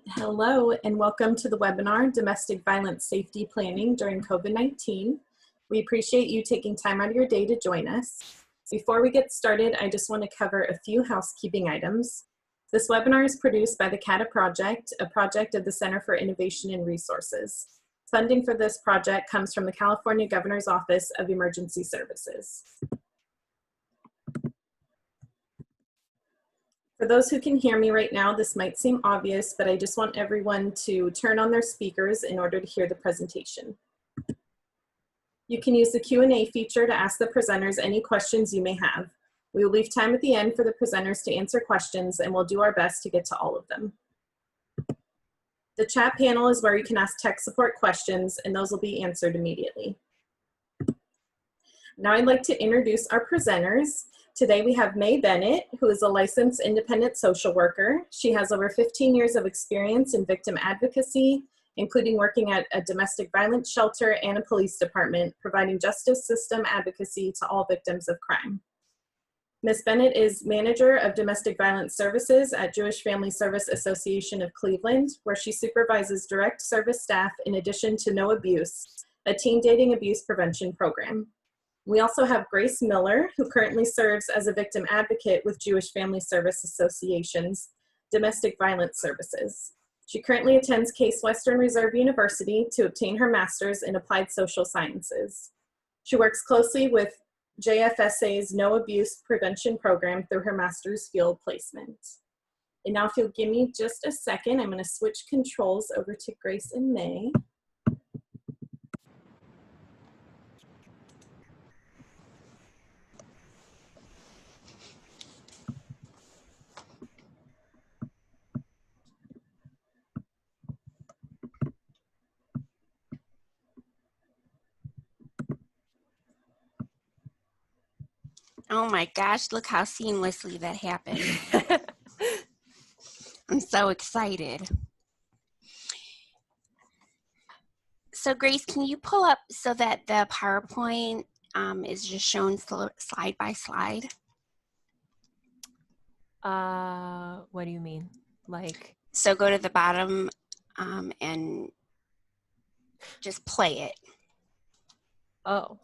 Hello, and welcome to the webinar, Domestic Violence Safety Planning During COVID-19. We appreciate you taking time out of your day to join us. Before we get started, I just want to cover a few housekeeping items. This webinar is produced by the CATA Project, a project of the Center for Innovation and Resources. Funding for this project comes from the California Governor's Office of Emergency Services. For those who can hear me right now, this might seem obvious, but I just want everyone to turn on their speakers in order to hear the presentation. You can use the Q&A feature to ask the presenters any questions you may have. We will leave time at the end for the presenters to answer questions, and we'll do our best to get to all of them. The chat panel is where you can ask tech support questions, and those will be answered immediately. Now I'd like to introduce our presenters. Today we have Bennett, who is a licensed independent social worker. She has over 15 years of experience in victim advocacy, including working at a domestic violence shelter and a police department, providing justice system advocacy to all victims of crime. Ms. Bennett is manager of domestic violence services at Jewish Family Service Association of Cleveland, where she supervises direct service staff in addition to No Abuse, a teen dating abuse prevention program. We also have Grace Miller, who currently serves as a victim advocate with Jewish Family Service Association's Domestic Violence Services. She currently attends Case Western Reserve University to obtain her master's in applied social sciences. She works closely with JFSA's No Abuse Prevention Program through her master's field placement. And now if you'll give me just a second, I'm going to switch controls over to Grace and May. Oh my gosh, look how seamlessly that happened. I'm so excited. So Grace, can you pull up so that the PowerPoint is just shown slide by slide? What do you mean? Like? So go to the bottom and just play it. Oh.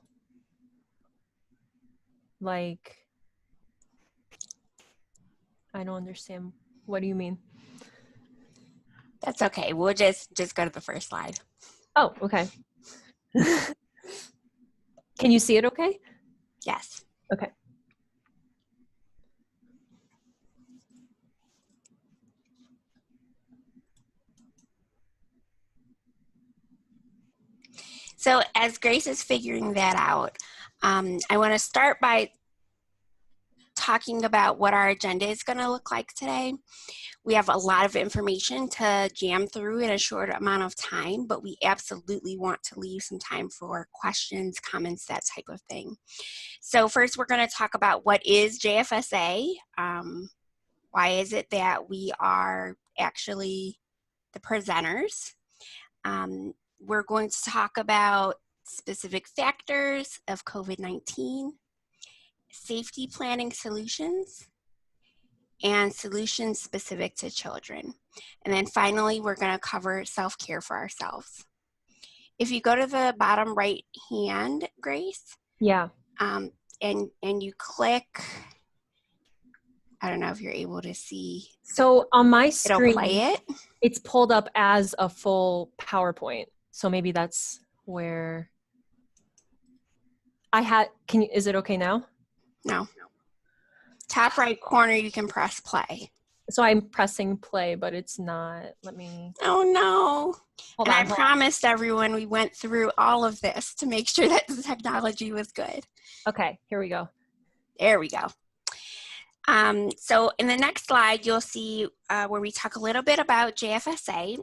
Like, I don't understand. What do you mean? That's okay. We'll just go to the first slide. Oh, okay. Can you see it okay? Yes. Okay. So as Grace is figuring that out, I want to start by talking about what our agenda is going to look like today. We have a lot of information to jam through in a short amount of time, but we absolutely want to leave some time for questions, comments, that type of thing. So first, we're going to talk about what is JFSA. Why is it that we are actually the presenters? We're going to talk about specific factors of COVID-19, safety planning solutions, and solutions specific to children. And then finally, we're going to cover self-care for ourselves. If you go to the bottom right hand, Grace, yeah, and you click, I don't know if you're able to see. So on my screen, it'll play it. It's pulled up as a full PowerPoint. So maybe that's where I had, is it okay now? No. Top right corner, you can press play. So I'm pressing play, but it's not. Let me. Oh no. Hold and on, I promised everyone we went through all of this to make sure that the technology was good. Okay, here we go. There we go. So in the next slide, you'll see where we talk a little bit about JFSA.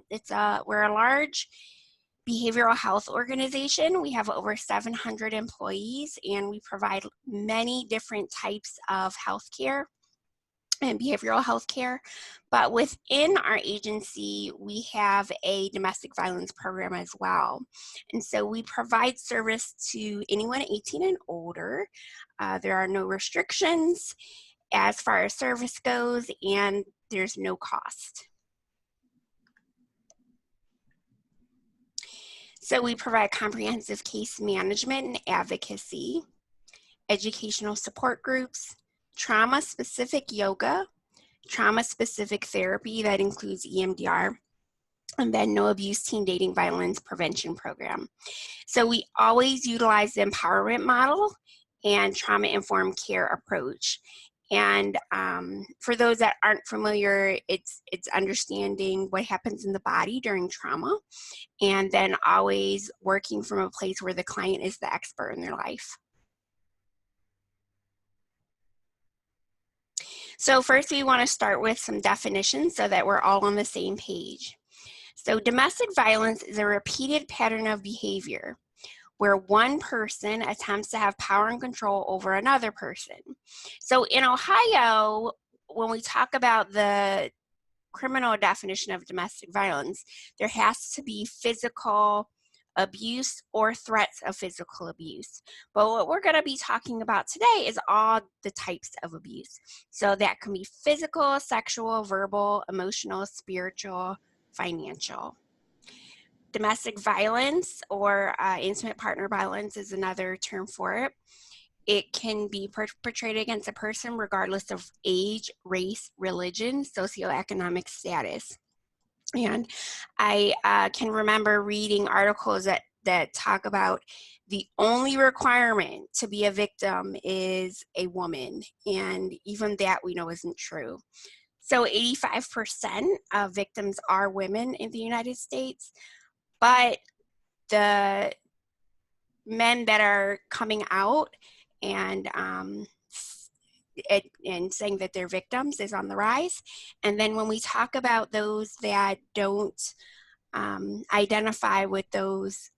We're a large behavioral health organization. We have over 700 employees, and we provide many different types of healthcare and behavioral health care. But within our agency, we have a domestic violence program as well. And so we provide service to anyone 18 and older. There are no restrictions as far as service goes, and there's no cost. So we provide comprehensive case management and advocacy, educational support groups, trauma-specific yoga, trauma-specific therapy that includes EMDR, and then no abuse teen dating violence prevention program. So we always utilize the empowerment model and trauma-informed care approach. And for those that aren't familiar, it's understanding what happens in the body during trauma, and then always working from a place where the client is the expert in their life. So first we want to start with some definitions so that we're all on the same page. So domestic violence is a repeated pattern of behavior where one person attempts to have power and control over another person. So in Ohio, when we talk about the criminal definition of domestic violence, there has to be physical abuse or threats of physical abuse. But what we're going to be talking about today is all the types of abuse. So that can be physical, sexual, verbal, emotional, spiritual, financial. Domestic violence or intimate partner violence is another term for it. It can be perpetrated against a person regardless of age, race, religion, socioeconomic status. And I can remember reading articles that talk about the only requirement to be a victim is a woman. And even that we know isn't true. So 85% of victims are women in the United States, but the men that are coming out and saying that they're victims is on the rise. And then when we talk about those that don't identify with those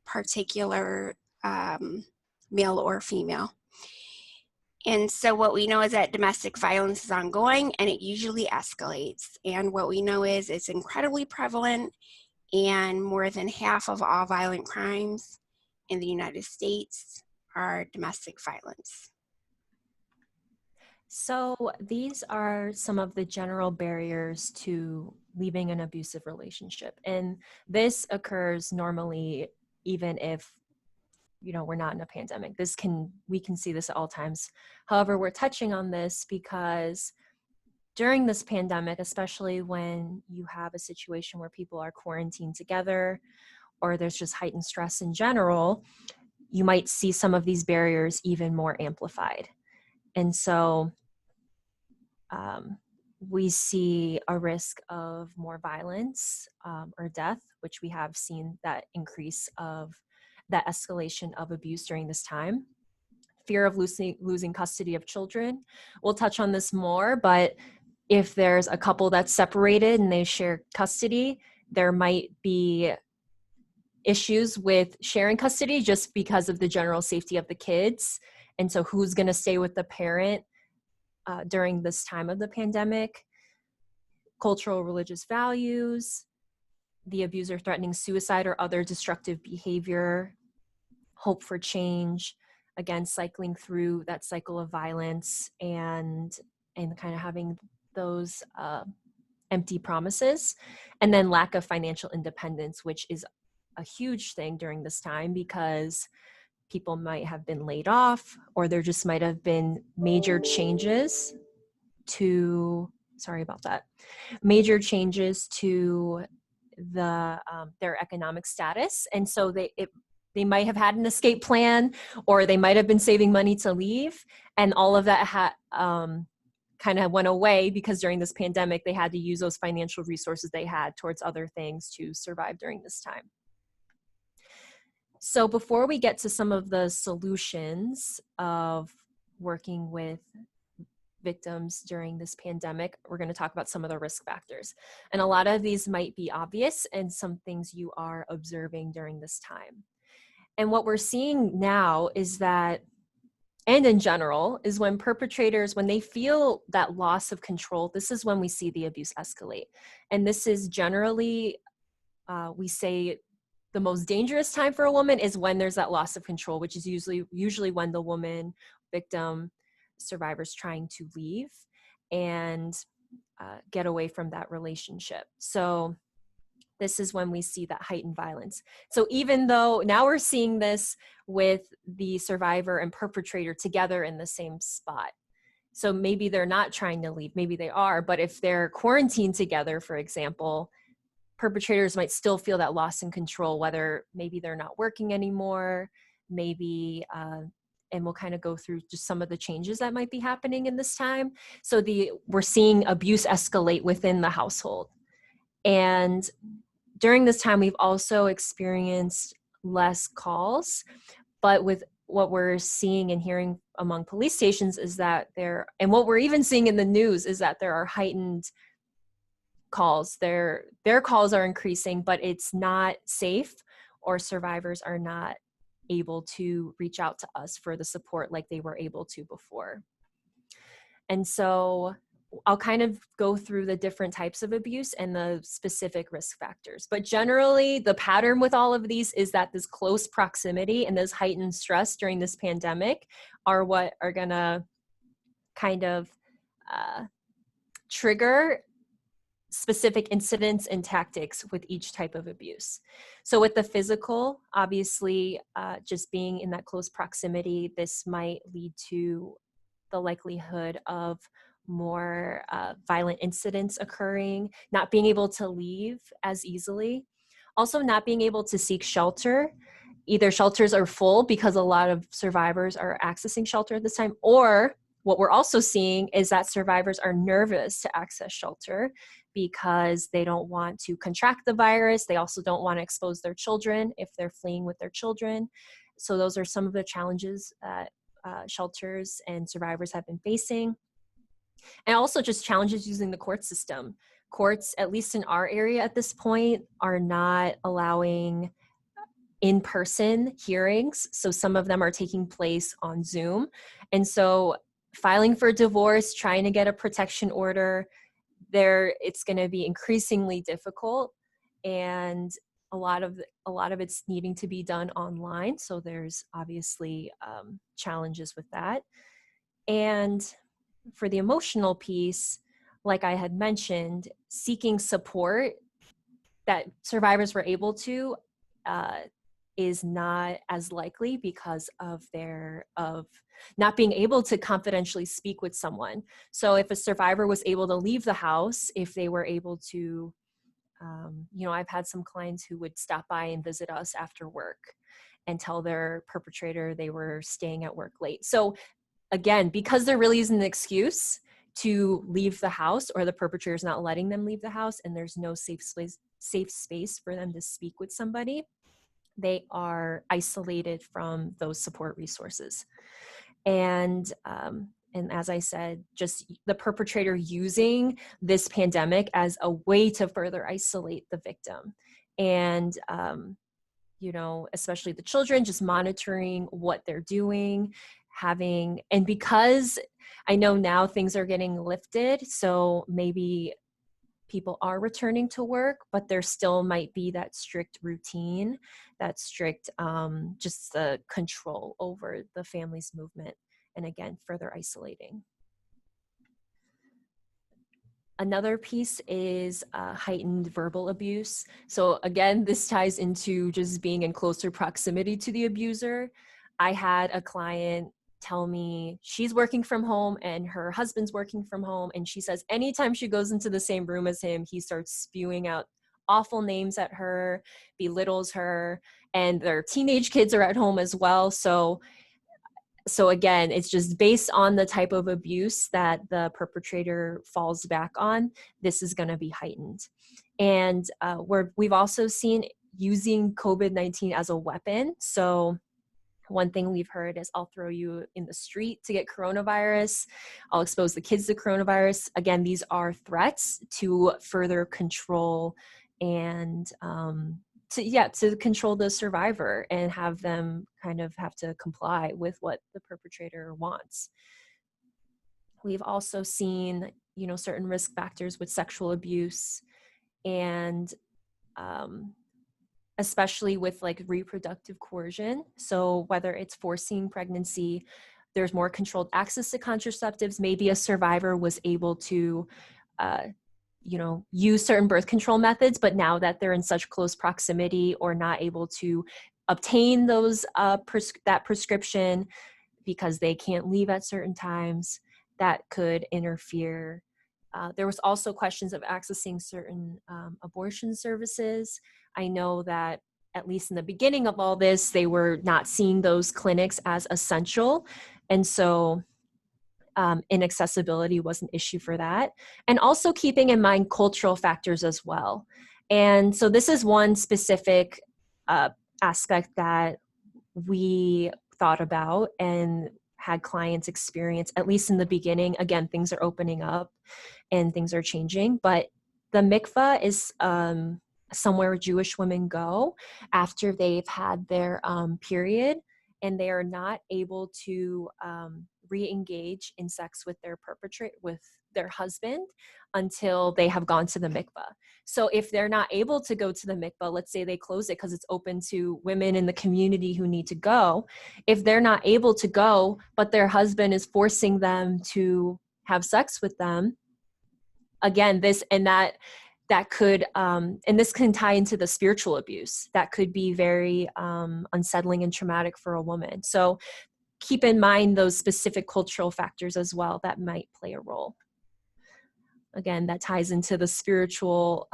particular male or female. And so what we know is that domestic violence is ongoing and it usually escalates. And what we know is it's incredibly prevalent, and more than half of all violent crimes in the United States are domestic violence. So these are some of the general barriers to leaving an abusive relationship. And this occurs normally even if we're not in a pandemic. We can see this at all times. However, we're touching on this because during this pandemic, especially when you have a situation where people are quarantined together or there's just heightened stress in general, you might see some of these barriers even more amplified. And so we see a risk of more violence or death, which we have seen that increase of that escalation of abuse during this time. Fear of losing custody of children. We'll touch on this more, but if there's a couple that's separated and they share custody, there might be issues with sharing custody just because of the general safety of the kids. And so who's going to stay with the parent during this time of the pandemic? Cultural, religious values, the abuser threatening suicide or other destructive behavior, hope for change, again, cycling through that cycle of violence and kind of having those empty promises, and then lack of financial independence, which is a huge thing during this time because people might have been laid off, or there just might have been major changes to their economic status. And so they might have had an escape plan, or they might have been saving money to leave. And all of that kind of went away because during this pandemic, they had to use those financial resources they had towards other things to survive during this time. So before we get to some of the solutions of working with victims during this pandemic, we're going to talk about some of the risk factors. And a lot of these might be obvious and some things you are observing during this time. And what we're seeing now is that, and in general, is when perpetrators, when they feel that loss of control, this is when we see the abuse escalate. And this is generally, we say, the most dangerous time for a woman is when there's that loss of control, which is usually when the woman, victim, survivor's trying to leave and get away from that relationship. So this is when we see that heightened violence. So even though now we're seeing this with the survivor and perpetrator together in the same spot. So maybe they're not trying to leave, maybe they are, but if they're quarantined together, for example, perpetrators might still feel that loss in control, whether maybe they're not working anymore, maybe, and we'll kind of go through just some of the changes that might be happening in this time. So we're seeing abuse escalate within the household. And during this time, we've also experienced less calls, but with what we're seeing and hearing among police stations is that and what we're even seeing in the news is that there are heightened calls. Their calls are increasing, but it's not safe, or survivors are not able to reach out to us for the support like they were able to before. And so I'll kind of go through the different types of abuse and the specific risk factors. But generally, the pattern with all of these is that this close proximity and this heightened stress during this pandemic are what are going to kind of trigger specific incidents and tactics with each type of abuse. So with the physical, obviously, just being in that close proximity, this might lead to the likelihood of more violent incidents occurring, not being able to leave as easily, also not being able to seek shelter. Either shelters are full because a lot of survivors are accessing shelter at this time, or what we're also seeing is that survivors are nervous to access shelter because they don't want to contract the virus. They also don't want to expose their children if they're fleeing with their children. So those are some of the challenges that shelters and survivors have been facing. And also just challenges using the court system. Courts, at least in our area at this point, are not allowing in-person hearings. So some of them are taking place on Zoom. And so filing for divorce, trying to get a protection order, it's going to be increasingly difficult. And a lot of it's needing to be done online. So there's obviously challenges with that. And for the emotional piece, like I had mentioned, seeking support that survivors were able to is not as likely because of not being able to confidentially speak with someone. So if a survivor was able to leave the house, if they were able to, I've had some clients who would stop by and visit us after work and tell their perpetrator they were staying at work late. So again, because there really isn't an excuse to leave the house, or the perpetrator is not letting them leave the house, and there's no safe space for them to speak with somebody, they are isolated from those support resources. And as I said, just the perpetrator using this pandemic as a way to further isolate the victim. And especially the children, just monitoring what they're doing, and because I know now things are getting lifted, so maybe people are returning to work, but there still might be that strict routine, that strict just the control over the family's movement, and again, further isolating. Another piece is heightened verbal abuse. So again, this ties into just being in closer proximity to the abuser. I had a client tell me she's working from home and her husband's working from home, and she says anytime she goes into the same room as him, he starts spewing out awful names at her, belittles her, and their teenage kids are at home as well. So again, it's just based on the type of abuse that the perpetrator falls back on, this is going to be heightened. And we've also seen using COVID-19 as a weapon. So one thing we've heard is, I'll throw you in the street to get coronavirus. I'll expose the kids to coronavirus. Again, these are threats to further control and to control the survivor and have them kind of have to comply with what the perpetrator wants. We've also seen, certain risk factors with sexual abuse, and especially with like reproductive coercion. So whether it's forcing pregnancy, there's more controlled access to contraceptives. Maybe a survivor was able to use certain birth control methods, but now that they're in such close proximity or not able to obtain those that prescription because they can't leave at certain times, that could interfere. There was also questions of accessing certain abortion services. I know that at least in the beginning of all this, they were not seeing those clinics as essential. And so inaccessibility was an issue for that. And also keeping in mind cultural factors as well. And so this is one specific aspect that we thought about and had clients experience, at least in the beginning. Again, things are opening up and things are changing, but the mikvah is somewhere Jewish women go after they've had their period, and they are not able to re-engage in sex with their husband until they have gone to the mikvah. So if they're not able to go to the mikvah, let's say they close it because it's open to women in the community who need to go. If they're not able to go, but their husband is forcing them to have sex with them, again, that could, and this can tie into the spiritual abuse. That could be very unsettling and traumatic for a woman. So keep in mind those specific cultural factors as well that might play a role. Again, that ties into the spiritual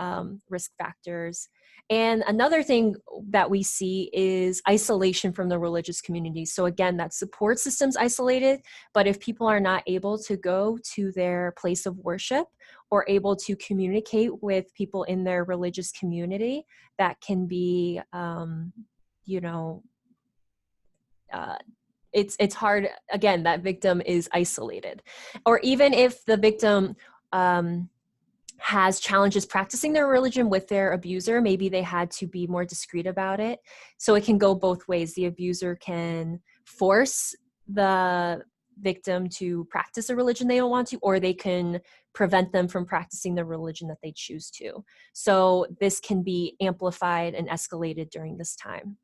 risk factors. And another thing that we see is isolation from the religious community. So again, that support system's isolated, but if people are not able to go to their place of worship or able to communicate with people in their religious community, that can be, it's hard. Again, that victim is isolated. Or even if the victim has challenges practicing their religion with their abuser, maybe they had to be more discreet about it. So it can go both ways. The abuser can force the victim to practice a religion they don't want to, or they can prevent them from practicing the religion that they choose to. So this can be amplified and escalated during this time.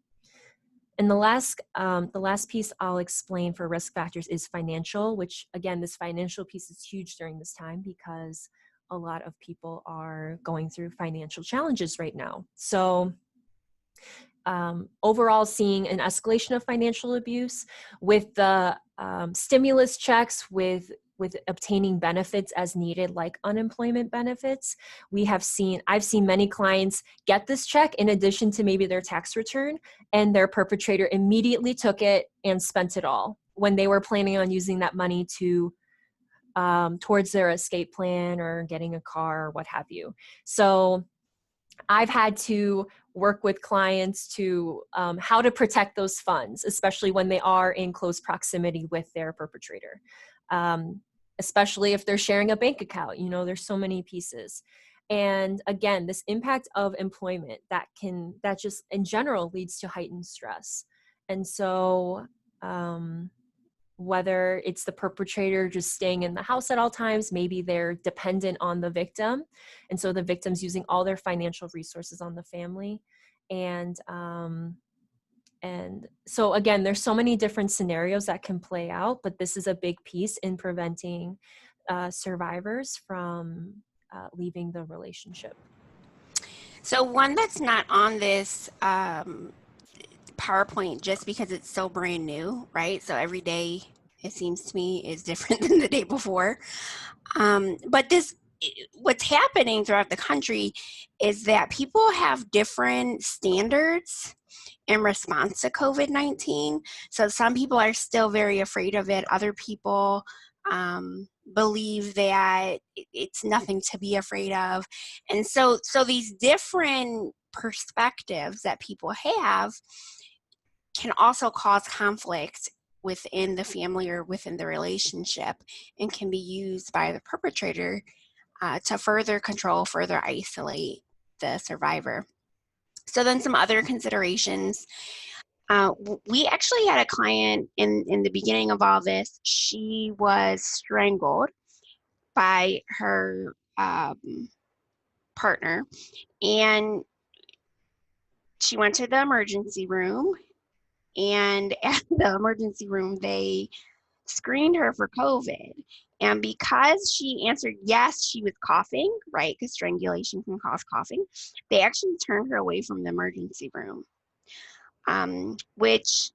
And the last piece I'll explain for risk factors is financial, which again, this financial piece is huge during this time because a lot of people are going through financial challenges right now. So overall, seeing an escalation of financial abuse with the stimulus checks, with obtaining benefits as needed, like unemployment benefits. I've seen many clients get this check in addition to maybe their tax return, and their perpetrator immediately took it and spent it all when they were planning on using that money to towards their escape plan or getting a car or what have you. So I've had to work with clients to how to protect those funds, especially when they are in close proximity with their perpetrator. Especially if they're sharing a bank account, there's so many pieces. And again, this impact of employment that just in general leads to heightened stress. And so whether it's the perpetrator just staying in the house at all times, maybe they're dependent on the victim. And so the victim's using all their financial resources on the family. And so again, there's so many different scenarios that can play out, but this is a big piece in preventing survivors from leaving the relationship. So one that's not on this PowerPoint just because it's so brand new, right? So every day, it seems to me, is different than the day before. But what's happening throughout the country is that people have different standards in response to COVID-19. So some people are still very afraid of it. Other people believe that it's nothing to be afraid of. And so these different perspectives that people have can also cause conflict within the family or within the relationship, and can be used by the perpetrator to further control, further isolate the survivor. So then some other considerations. We actually had a client in the beginning of all this. She was strangled by her partner, and she went to the emergency room, and at the emergency room, they screened her for COVID. And because she answered yes, she was coughing, right? Because strangulation can cause coughing. They actually turned her away from the emergency room, which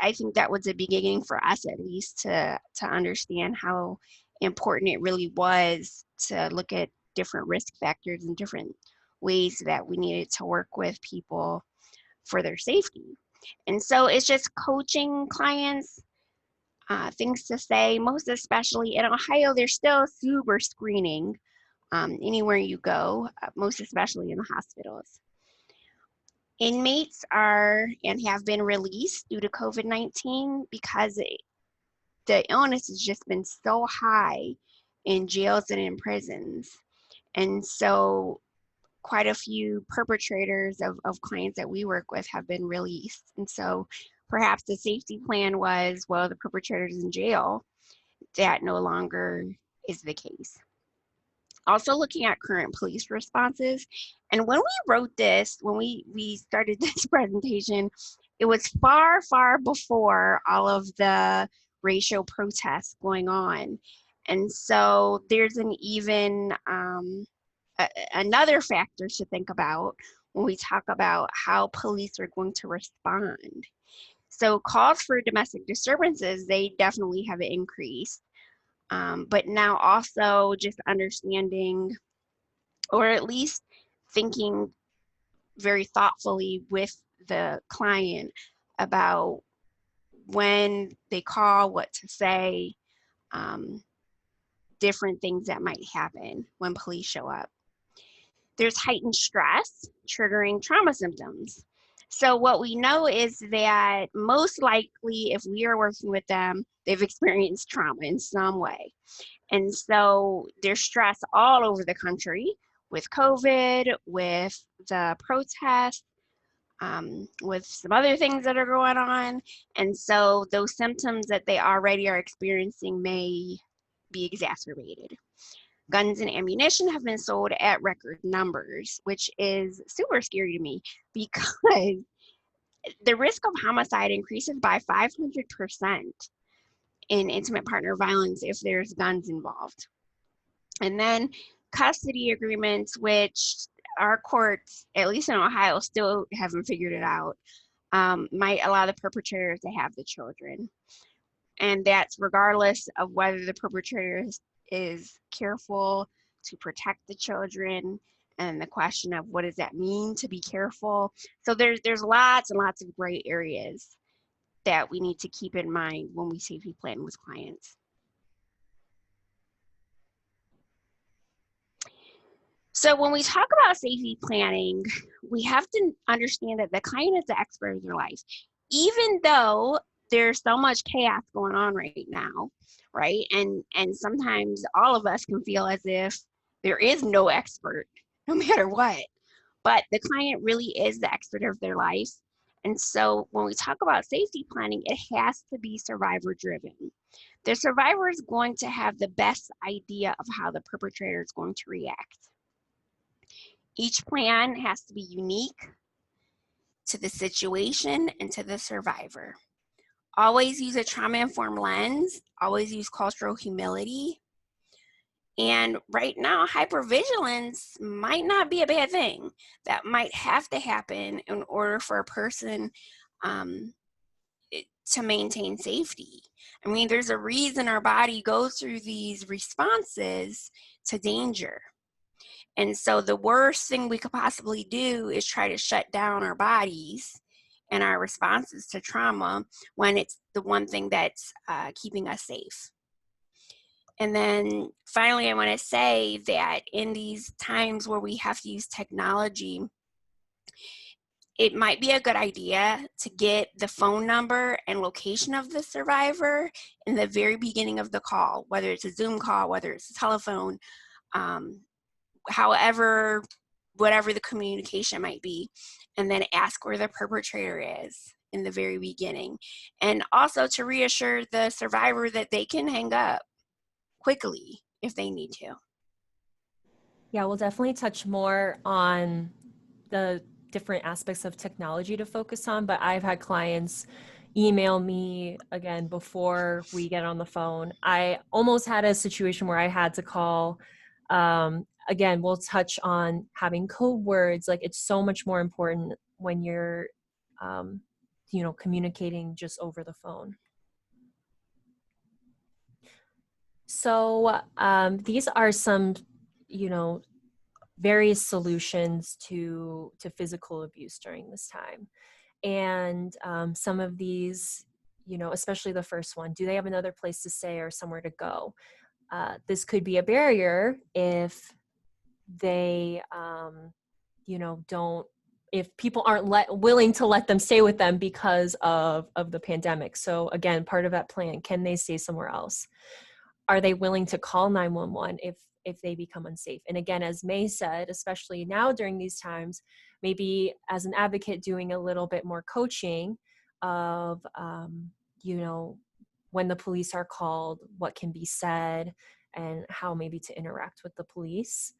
I think that was a beginning for us, at least, to understand how important it really was to look at different risk factors and different ways that we needed to work with people for their safety. And so it's just coaching clients, things to say, most especially in Ohio, they're still super screening anywhere you go, most especially in the hospitals. Inmates are and have been released due to COVID-19 because the illness has just been so high in jails and in prisons. And so quite a few perpetrators of clients that we work with have been released. And so perhaps the safety plan was, well, the perpetrator's in jail. That no longer is the case. Also looking at current police responses. And when we wrote this, when we started this presentation, it was far, far before all of the racial protests going on. And so there's an even another factor to think about when we talk about how police are going to respond. So calls for domestic disturbances, they definitely have increased. But now also just understanding, or at least thinking very thoughtfully with the client about when they call, what to say, different things that might happen when police show up. There's heightened stress triggering trauma symptoms. So what we know is that most likely if we are working with them, they've experienced trauma in some way. And so there's stress all over the country with COVID, with the protests, with some other things that are going on. And so those symptoms that they already are experiencing may be exacerbated. Guns and ammunition have been sold at record numbers, which is super scary to me because the risk of homicide increases by 500% in intimate partner violence if there's guns involved. And then custody agreements, which our courts, at least in Ohio, still haven't figured it out, might allow the perpetrators to have the children. And that's regardless of whether the perpetrator is careful to protect the children, and the question of what does that mean to be careful. So there's lots and lots of gray areas that we need to keep in mind when we safety plan with clients. So when we talk about safety planning, we have to understand that the client is the expert of their life. Even though there's so much chaos going on right now, right? And sometimes all of us can feel as if there is no expert, no matter what. But the client really is the expert of their life. And so when we talk about safety planning, it has to be survivor driven. The survivor is going to have the best idea of how the perpetrator is going to react. Each plan has to be unique to the situation and to the survivor. Always use a trauma-informed lens. Always use cultural humility. And right now, hypervigilance might not be a bad thing. That might have to happen in order for a person to maintain safety. I mean, there's a reason our body goes through these responses to danger. And so the worst thing we could possibly do is try to shut down our bodies and our responses to trauma when it's the one thing that's keeping us safe. And then finally, I want to say that in these times where we have to use technology, it might be a good idea to get the phone number and location of the survivor in the very beginning of the call, whether it's a Zoom call, whether it's a telephone, however, whatever the communication might be, and then ask where the perpetrator is in the very beginning. And also to reassure the survivor that they can hang up quickly if they need to. Yeah, we'll definitely touch more on the different aspects of technology to focus on, but I've had clients email me again before we get on the phone. I almost had a situation where I had to call. Again, we'll touch on having code words. Like, it's so much more important when you're, communicating just over the phone. So these are some, various solutions to physical abuse during this time. And some of these, especially the first one, do they have another place to stay or somewhere to go? This could be a barrier if they, if people aren't willing to let them stay with them because of the pandemic. So again, part of that plan, can they stay somewhere else? Are they willing to call 911 if they become unsafe? And again, as May said, especially now during these times, maybe as an advocate doing a little bit more coaching of, when the police are called, what can be said, and how maybe to interact with the police.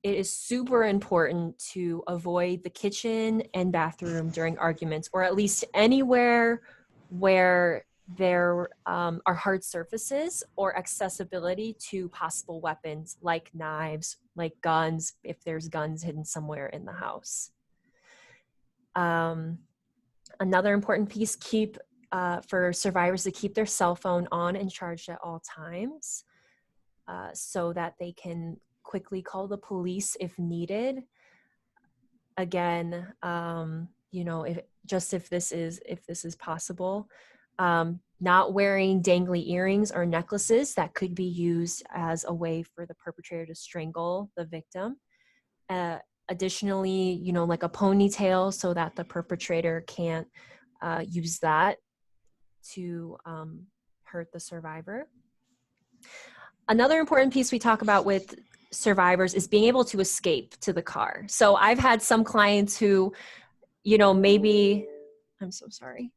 It is super important to avoid the kitchen and bathroom during arguments, or at least anywhere where there are hard surfaces or accessibility to possible weapons like knives, like guns, if there's guns hidden somewhere in the house. Another important piece, for survivors to keep their cell phone on and charged at all times, so that they can quickly call the police if needed. Again, if this is possible. Not wearing dangly earrings or necklaces that could be used as a way for the perpetrator to strangle the victim. Additionally, like a ponytail, so that the perpetrator can't use that to hurt the survivor. Another important piece we talk about with survivors is being able to escape to the car. So I've had some clients who, maybe, I'm so sorry.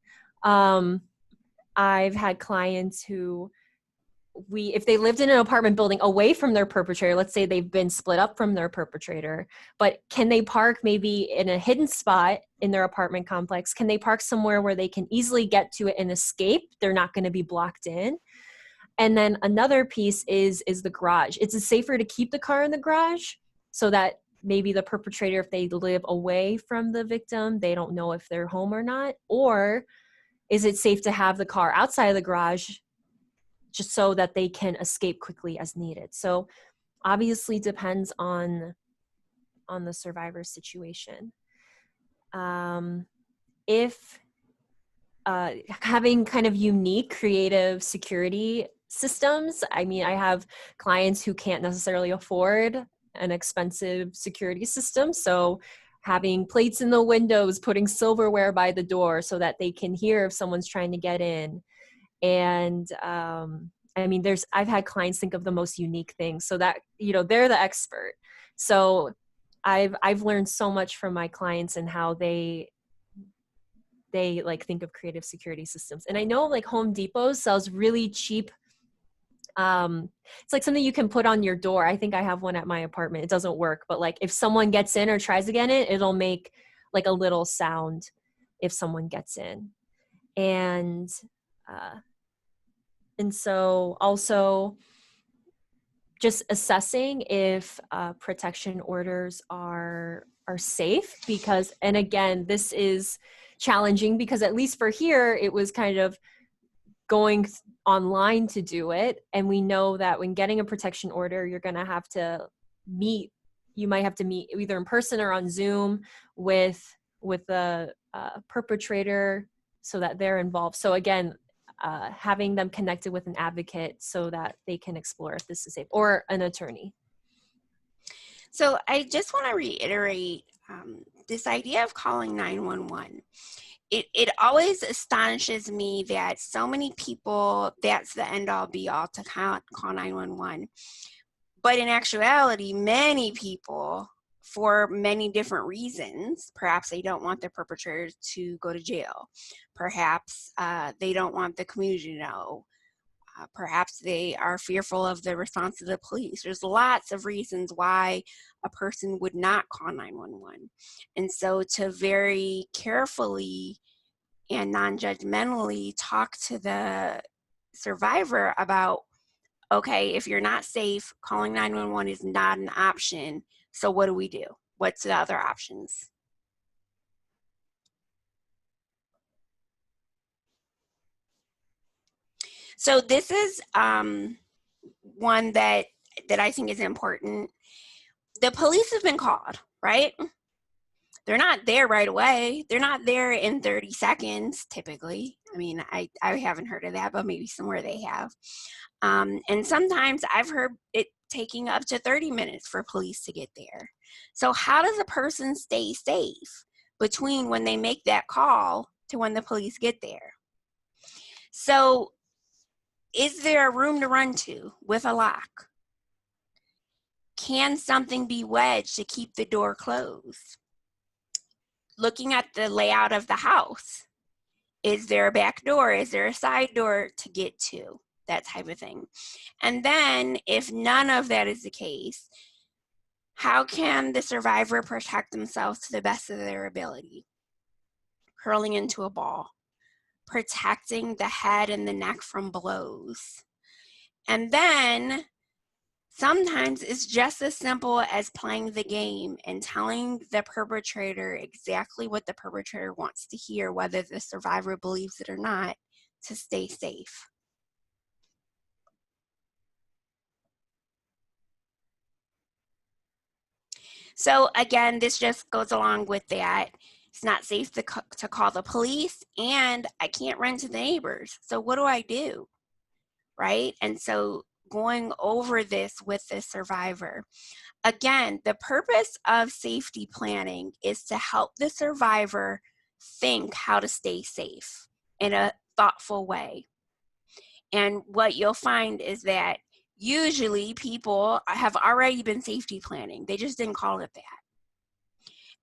I've had clients who if they lived in an apartment building away from their perpetrator, let's say they've been split up from their perpetrator, but can they park maybe in a hidden spot in their apartment complex? Can they park somewhere where they can easily get to it and escape? They're not going to be blocked in. And then another piece is the garage. It's safer to keep the car in the garage so that maybe the perpetrator, if they live away from the victim, they don't know if they're home or not. Or is it safe to have the car outside of the garage just so that they can escape quickly as needed? So obviously depends on the survivor's situation. If having kind of unique creative security systems, I have clients who can't necessarily afford an expensive security system. So having plates in the windows, putting silverware by the door so that they can hear if someone's trying to get in. And I've had clients think of the most unique things so that, they're the expert. So I've learned so much from my clients and how they like think of creative security systems. And I know like Home Depot sells really cheap. It's like something you can put on your door. I think I have one at my apartment. It doesn't work, but like if someone gets in or tries to get in, it'll make like a little sound if someone gets in. And so also just assessing if protection orders are safe, because, and again, this is challenging because at least for here, it was kind of going online to do it. And we know that when getting a protection order, you're going to have to meet, you might have to meet either in person or on Zoom with the perpetrator so that they're involved. So again, having them connected with an advocate so that they can explore if this is safe, or an attorney. So I just want to reiterate this idea of calling 911. It always astonishes me that so many people, that's the end all be all to call 911. But in actuality, many people, for many different reasons, perhaps they don't want their perpetrator to go to jail. Perhaps they don't want the community to know. Perhaps they are fearful of the response of the police. There's lots of reasons why a person would not call 911. And so to very carefully and non-judgmentally talk to the survivor about, okay, if you're not safe, calling 911 is not an option. So what do we do? What's the other options? So this is one that I think is important. The police have been called, right? They're not there right away. They're not there in 30 seconds, typically. I mean, I haven't heard of that, but maybe somewhere they have. And sometimes I've heard it taking up to 30 minutes for police to get there. So how does a person stay safe between when they make that call to when the police get there? So is there a room to run to with a lock? Can something be wedged to keep the door closed? Looking at the layout of the house, is there a back door? Is there a side door to get to? That type of thing. And then if none of that is the case, how can the survivor protect themselves to the best of their ability? Hurling into a ball, protecting the head and the neck from blows. And then sometimes it's just as simple as playing the game and telling the perpetrator exactly what the perpetrator wants to hear, whether the survivor believes it or not, to stay safe. So again, this just goes along with that. It's not safe to call the police, and I can't run to the neighbors. So what do I do, right? And so going over this with the survivor. Again, the purpose of safety planning is to help the survivor think how to stay safe in a thoughtful way. And what you'll find is that usually people have already been safety planning. They just didn't call it that.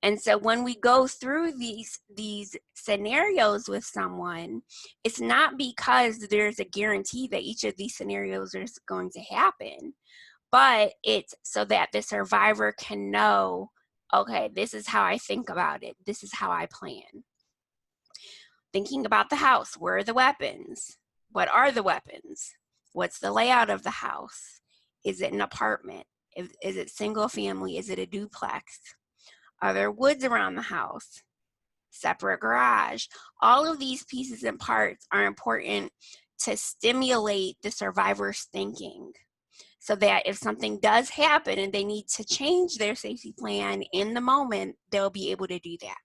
And so when we go through these scenarios with someone, it's not because there's a guarantee that each of these scenarios is going to happen, but it's so that the survivor can know, okay, this is how I think about it. This is how I plan. Thinking about the house, where are the weapons? What are the weapons? What's the layout of the house? Is it an apartment? Is it single family? Is it a duplex? Are there woods around the house? Separate garage? All of these pieces and parts are important to stimulate the survivor's thinking, so that if something does happen and they need to change their safety plan in the moment, they'll be able to do that.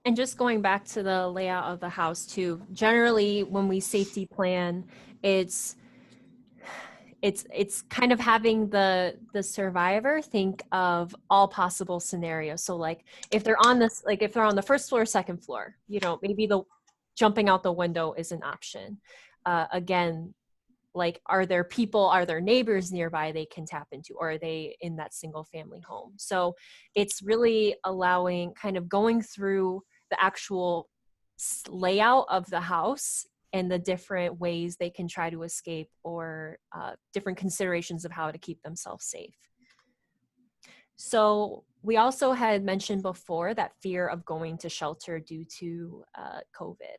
And just going back to the layout of the house too, generally when we safety plan, it's kind of having the survivor think of all possible scenarios. So like if they're on the first floor or second floor, maybe the jumping out the window is an option. Again, like, are there neighbors nearby they can tap into, or are they in that single family home? So it's really allowing, kind of going through the actual layout of the house and the different ways they can try to escape, or different considerations of how to keep themselves safe. So we also had mentioned before that fear of going to shelter due to COVID.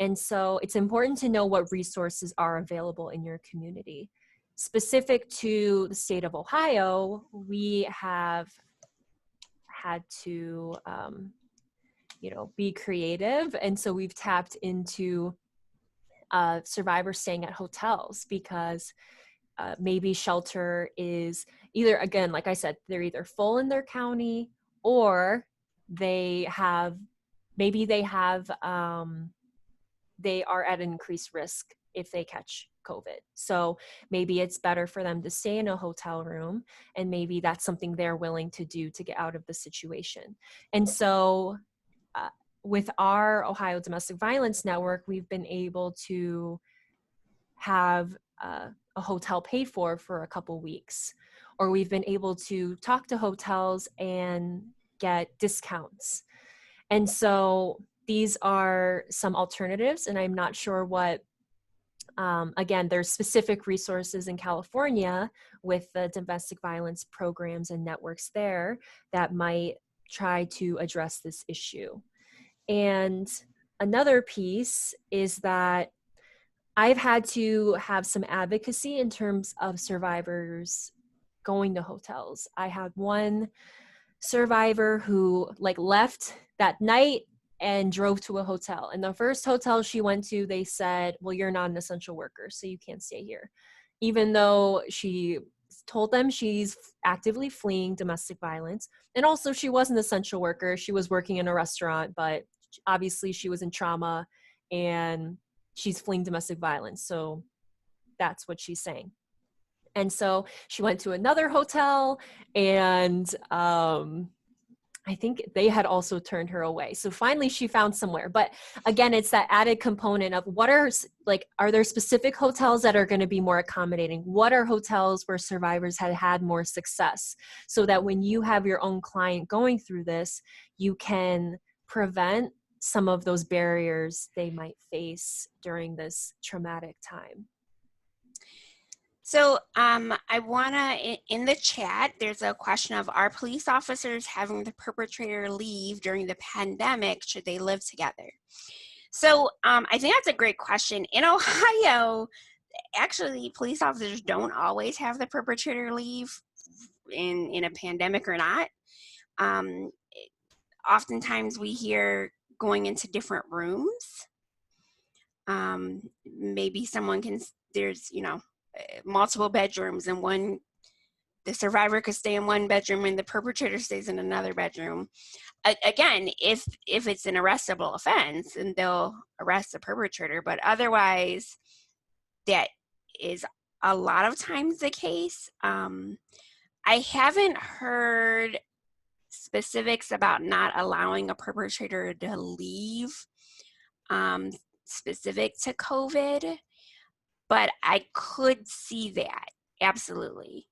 And so it's important to know what resources are available in your community. Specific to the state of Ohio, we have had to, be creative. And so we've tapped into survivors staying at hotels, because maybe shelter is either, again, like I said, they're either full in their county, or they are at an increased risk if they catch COVID. So maybe it's better for them to stay in a hotel room, and maybe that's something they're willing to do to get out of the situation. And so with our Ohio Domestic Violence Network, we've been able to have a hotel paid for a couple weeks, or we've been able to talk to hotels and get discounts. And so these are some alternatives, and I'm not sure what, again, there's specific resources in California with the domestic violence programs and networks there that might try to address this issue. And another piece is that I've had to have some advocacy in terms of survivors going to hotels. I had one survivor who left that night and drove to a hotel. And the first hotel she went to, they said, well, you're not an essential worker, so you can't stay here. Even though she told them she's actively fleeing domestic violence. And also she was an essential worker. She was working in a restaurant, but obviously she was in trauma and she's fleeing domestic violence. So that's what she's saying. And so she went to another hotel, and I think they had also turned her away. So finally she found somewhere. But again, it's that added component of are there specific hotels that are going to be more accommodating? What are hotels where survivors had more success? So that when you have your own client going through this, you can prevent some of those barriers they might face during this traumatic time. So I want to, in the chat, there's a question of, are police officers having the perpetrator leave during the pandemic? Should they live together? So I think that's a great question. In Ohio, actually, police officers don't always have the perpetrator leave in a pandemic or not. Oftentimes we hear going into different rooms. Maybe someone there's, multiple bedrooms, and the survivor could stay in one bedroom and the perpetrator stays in another bedroom. Again, if it's an arrestable offense, and they'll arrest the perpetrator, but otherwise that is a lot of times the case. I haven't heard specifics about not allowing a perpetrator to leave specific to COVID, but I could see that, absolutely.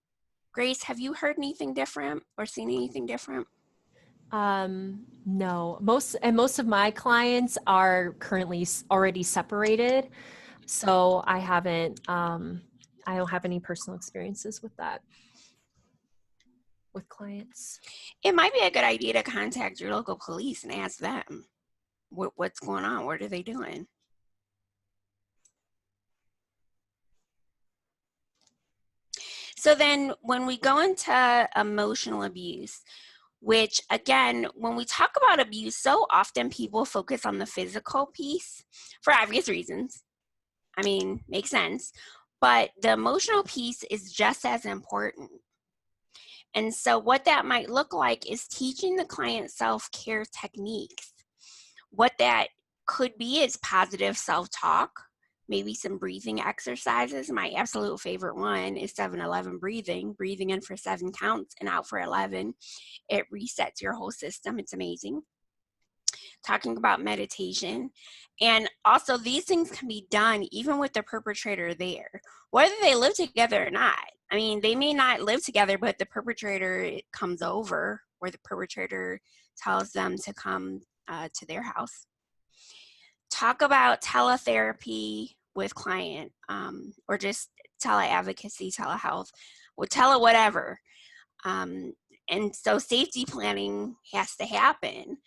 Grace, have you heard anything different or seen anything different? No, most of my clients are currently already separated. So I don't have any personal experiences with that with clients. It might be a good idea to contact your local police and ask them what's going on. What are they doing? So then when we go into emotional abuse, which again, when we talk about abuse, so often people focus on the physical piece for obvious reasons. I mean, makes sense. But the emotional piece is just as important. And so what that might look like is teaching the client self-care techniques. What that could be is positive self-talk, maybe some breathing exercises. My absolute favorite one is 7-11 breathing in for 7 counts and out for 11. It resets your whole system. It's amazing. Talking about meditation. And also these things can be done even with the perpetrator there, whether they live together or not. I mean, they may not live together, but the perpetrator comes over, or the perpetrator tells them to come to their house. Talk about teletherapy with client, or just teleadvocacy, telehealth, or whatever. And so safety planning has to happen.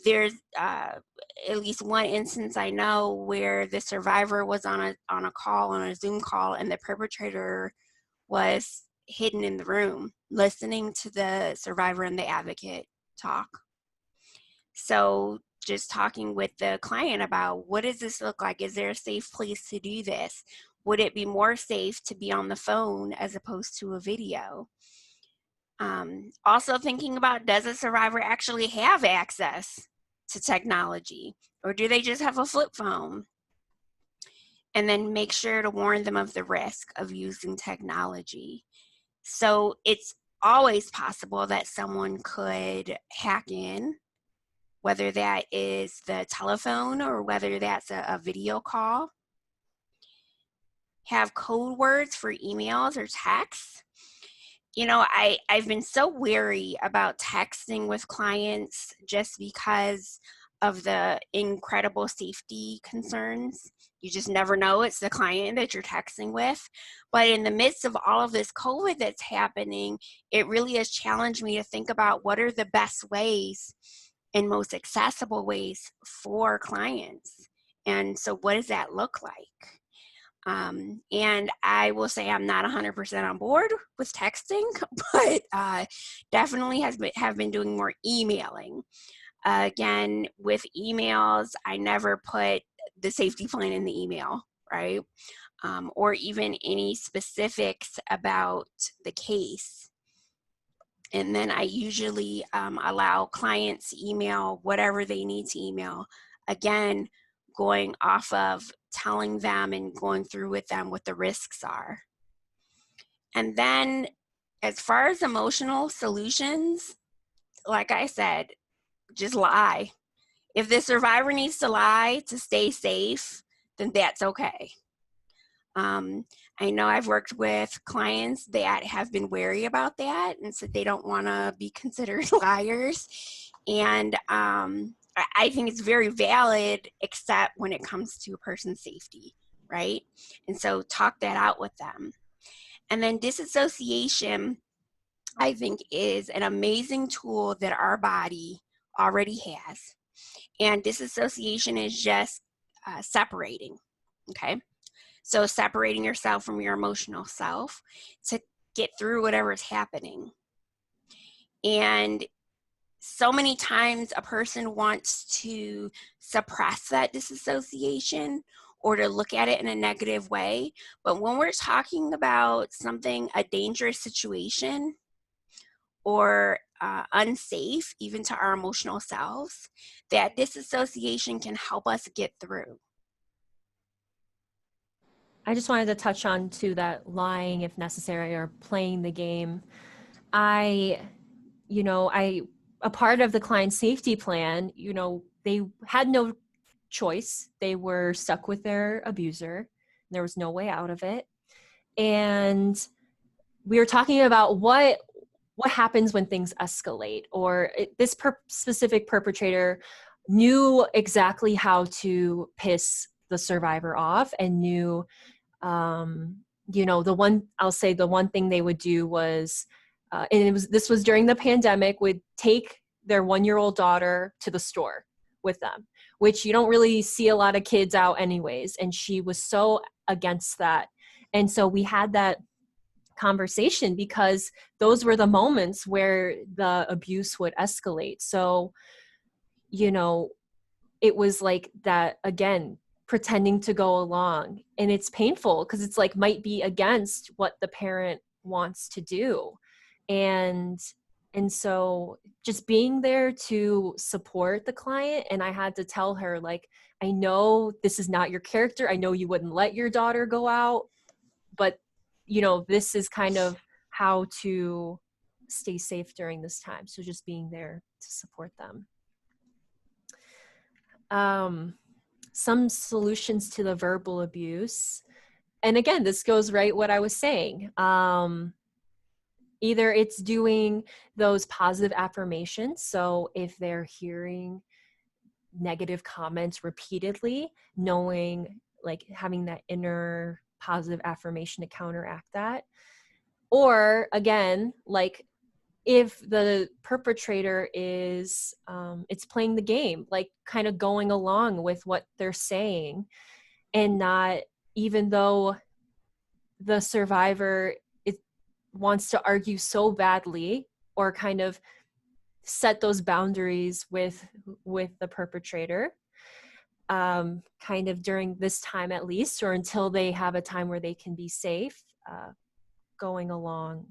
There's at least one instance I know where the survivor was on a Zoom call, and the perpetrator was hidden in the room listening to the survivor and the advocate talk. So just talking with the client about, what does this look like? Is there a safe place to do this? Would it be more safe to be on the phone as opposed to a video? Also thinking about, does a survivor actually have access to technology, or do they just have a flip phone? And then make sure to warn them of the risk of using technology. So it's always possible that someone could hack in, whether that is the telephone or whether that's a video call. Have code words for emails or texts. I've been so wary about texting with clients just because of the incredible safety concerns. You just never know it's the client that you're texting with. But in the midst of all of this COVID that's happening, it really has challenged me to think about what are the best ways and most accessible ways for clients. And so what does that look like? And I will say I'm not 100% on board with texting, but definitely have been doing more emailing. Again, with emails, I never put the safety plan in the email, right? Or even any specifics about the case. And then I usually allow clients to email whatever they need to email. Again, going off of telling them and going through with them what the risks are. And then as far as emotional solutions, like I said, just lie. If the survivor needs to lie to stay safe, then that's okay. I know I've worked with clients that have been wary about that and said they don't want to be considered liars. And I think it's very valid, except when it comes to a person's safety, right? And so talk that out with them. And then disassociation, I think, is an amazing tool that our body already has. And disassociation is just separating, okay? So separating yourself from your emotional self to get through whatever's happening. And so many times a person wants to suppress that disassociation or to look at it in a negative way. But when we're talking about something, a dangerous situation or unsafe, even to our emotional selves, that disassociation can help us get through. I just wanted to touch on to that lying if necessary or playing the game. A part of the client safety plan, they had no choice. They were stuck with their abuser. There was no way out of it. And we were talking about what happens when things escalate, or this specific perpetrator knew exactly how to piss the survivor off and knew, the one thing they would do was, this was during the pandemic, would take their 1-year-old daughter to the store with them, which you don't really see a lot of kids out anyways. And she was so against that. And so we had that conversation because those were the moments where the abuse would escalate. So, it was like that, again, pretending to go along, and it's painful because it's like might be against what the parent wants to do. And so just being there to support the client. And I had to tell her, like, I know this is not your character. I know you wouldn't let your daughter go out, but this is kind of how to stay safe during this time. So just being there to support them. Some solutions to the verbal abuse. And again, this goes right what I was saying. Either it's doing those positive affirmations. So if they're hearing negative comments repeatedly, knowing, like, having that inner positive affirmation to counteract that. Or again, like, if the perpetrator is, it's playing the game, like kind of going along with what they're saying, and not, even though the survivor wants to argue so badly or kind of set those boundaries with the perpetrator, kind of during this time at least, or until they have a time where they can be safe, going along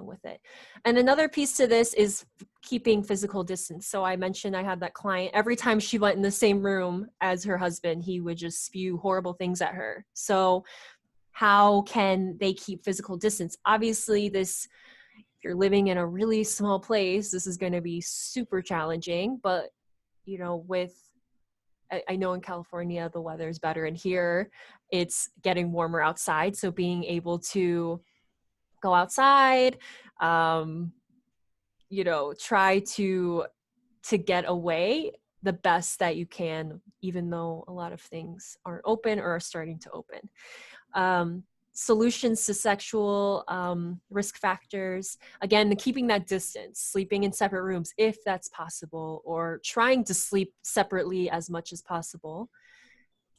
with it. And another piece to this is keeping physical distance. So I mentioned I had that client, every time she went in the same room as her husband, he would just spew horrible things at her. So how can they keep physical distance? Obviously, if you're living in a really small place, this is going to be super challenging. But, I know in California, the weather's better, and here it's getting warmer outside. So being able to go outside, try to get away the best that you can, even though a lot of things aren't open or are starting to open. solutions to sexual risk factors, again, keeping that distance, sleeping in separate rooms if that's possible, or trying to sleep separately as much as possible.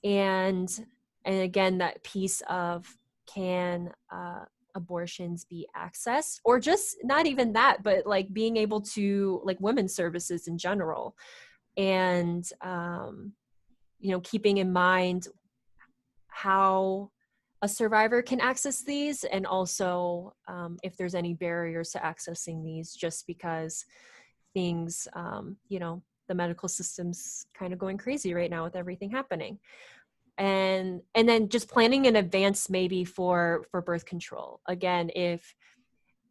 And again, that piece of, can abortions be accessed, or just not even that, but like being able to, like, women's services in general, and keeping in mind how a survivor can access these, and also if there's any barriers to accessing these, just because things, the medical system's kind of going crazy right now with everything happening. And then just planning in advance, maybe for birth control. Again, if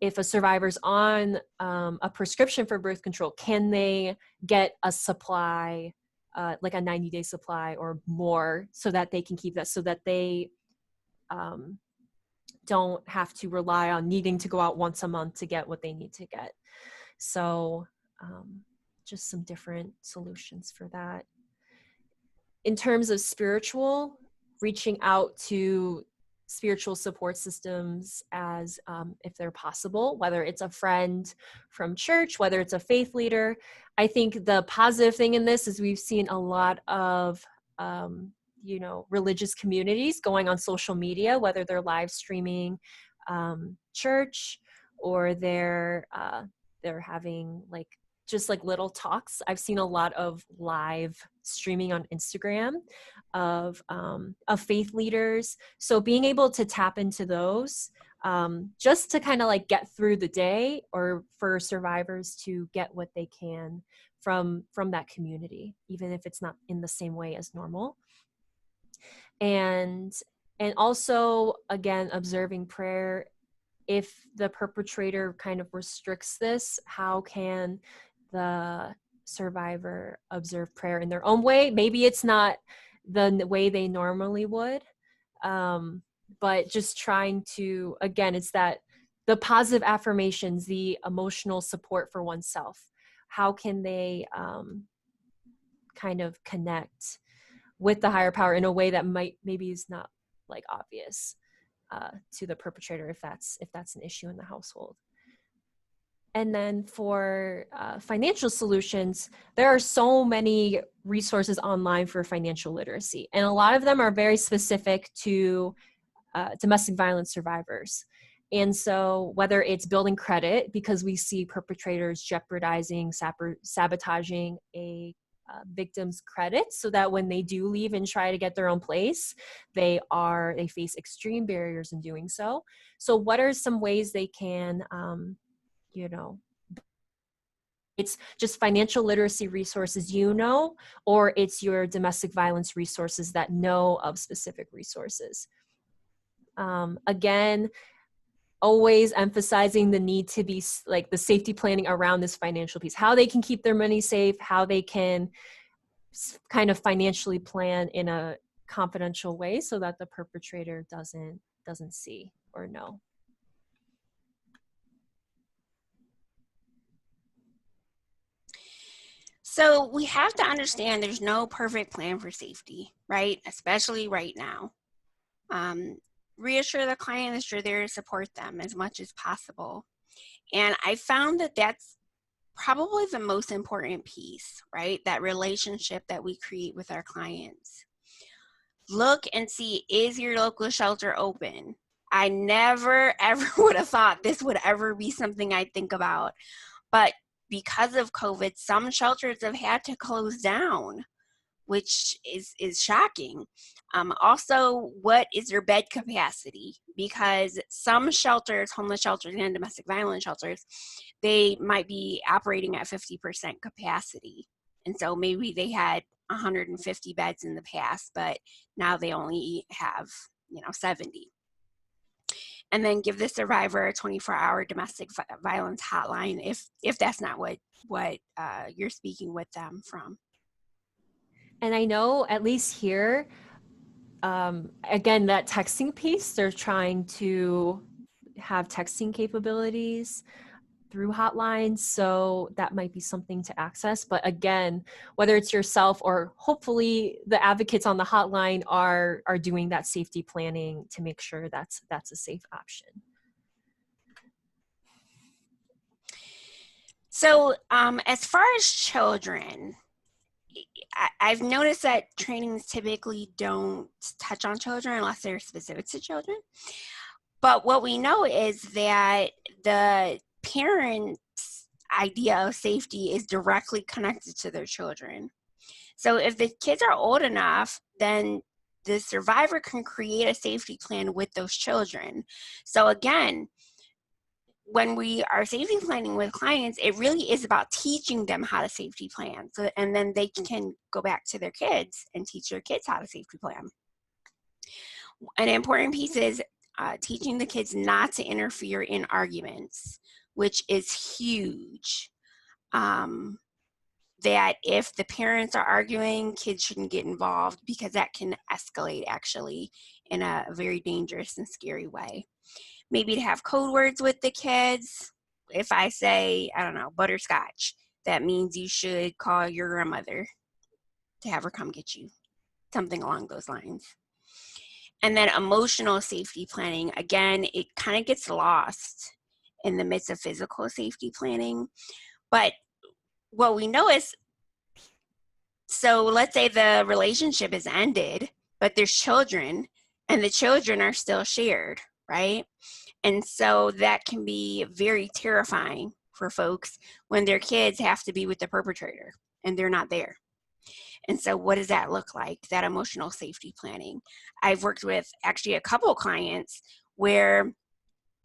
a survivor's on a prescription for birth control, can they get a supply, like a 90-day supply or more, so that they can keep that, so that they don't have to rely on needing to go out once a month to get what they need to get. So just some different solutions for that. In terms of spiritual, reaching out to spiritual support systems as if they're possible, whether it's a friend from church, whether it's a faith leader. I think the positive thing in this is we've seen a lot of religious communities going on social media, whether they're live streaming church, or they're having just little talks. I've seen a lot of live streaming on Instagram of faith leaders. So being able to tap into those, just to kind of get through the day, or for survivors to get what they can from that community, even if it's not in the same way as normal. And also, again, observing prayer. If the perpetrator kind of restricts this, how can the survivor observe prayer in their own way? Maybe it's not the way they normally would, but just trying to, again, it's the positive affirmations, the emotional support for oneself. How can they kind of connect with the higher power in a way that maybe is not obvious to the perpetrator, if that's an issue in the household. And then for financial solutions, there are so many resources online for financial literacy, and a lot of them are very specific to domestic violence survivors. And so whether it's building credit, because we see perpetrators jeopardizing, sabotaging a victim's credit, so that when they do leave and try to get their own place, they face extreme barriers in doing so. So what are some ways they can, it's just financial literacy resources, or it's your domestic violence resources that know of specific resources. Again, always emphasizing the need to be the safety planning around this financial piece, how they can keep their money safe, how they can kind of financially plan in a confidential way so that the perpetrator doesn't see or know. So we have to understand there's no perfect plan for safety, right? Especially right now. Reassure the client that you're there to support them as much as possible. And I found that that's probably the most important piece, right? That relationship that we create with our clients. Look and see, is your local shelter open? I never, ever would have thought this would ever be something I'd think about. But because of COVID, some shelters have had to close down, which is shocking. Also, what is your bed capacity? Because some shelters, homeless shelters and domestic violence shelters, they might be operating at 50% capacity. And so maybe they had 150 beds in the past, but now they only have 70. And then give the survivor a 24-hour domestic violence hotline if that's not what you're speaking with them from. And I know, at least here, again, that texting piece, they're trying to have texting capabilities through hotlines, so that might be something to access. But again, whether it's yourself or hopefully the advocates on the hotline are doing that safety planning to make sure that's a safe option. So as far as children, I've noticed that trainings typically don't touch on children unless they're specific to children. But what we know is that the parents' idea of safety is directly connected to their children. So if the kids are old enough, then the survivor can create a safety plan with those children. So again, when we are safety planning with clients, it really is about teaching them how to safety plan. So, and then they can go back to their kids and teach their kids how to safety plan. An important piece is teaching the kids not to interfere in arguments, which is huge. That if the parents are arguing, kids shouldn't get involved because that can escalate actually in a very dangerous and scary way. Maybe to have code words with the kids. If I say, I don't know, butterscotch, that means you should call your grandmother to have her come get you. Something along those lines. And then emotional safety planning, again, it kind of gets lost in the midst of physical safety planning. But what we know is, so let's say the relationship is ended, but there's children, and the children are still shared, right? And so that can be very terrifying for folks when their kids have to be with the perpetrator and they're not there. And so what does that look like, that emotional safety planning? I've worked with actually a couple of clients where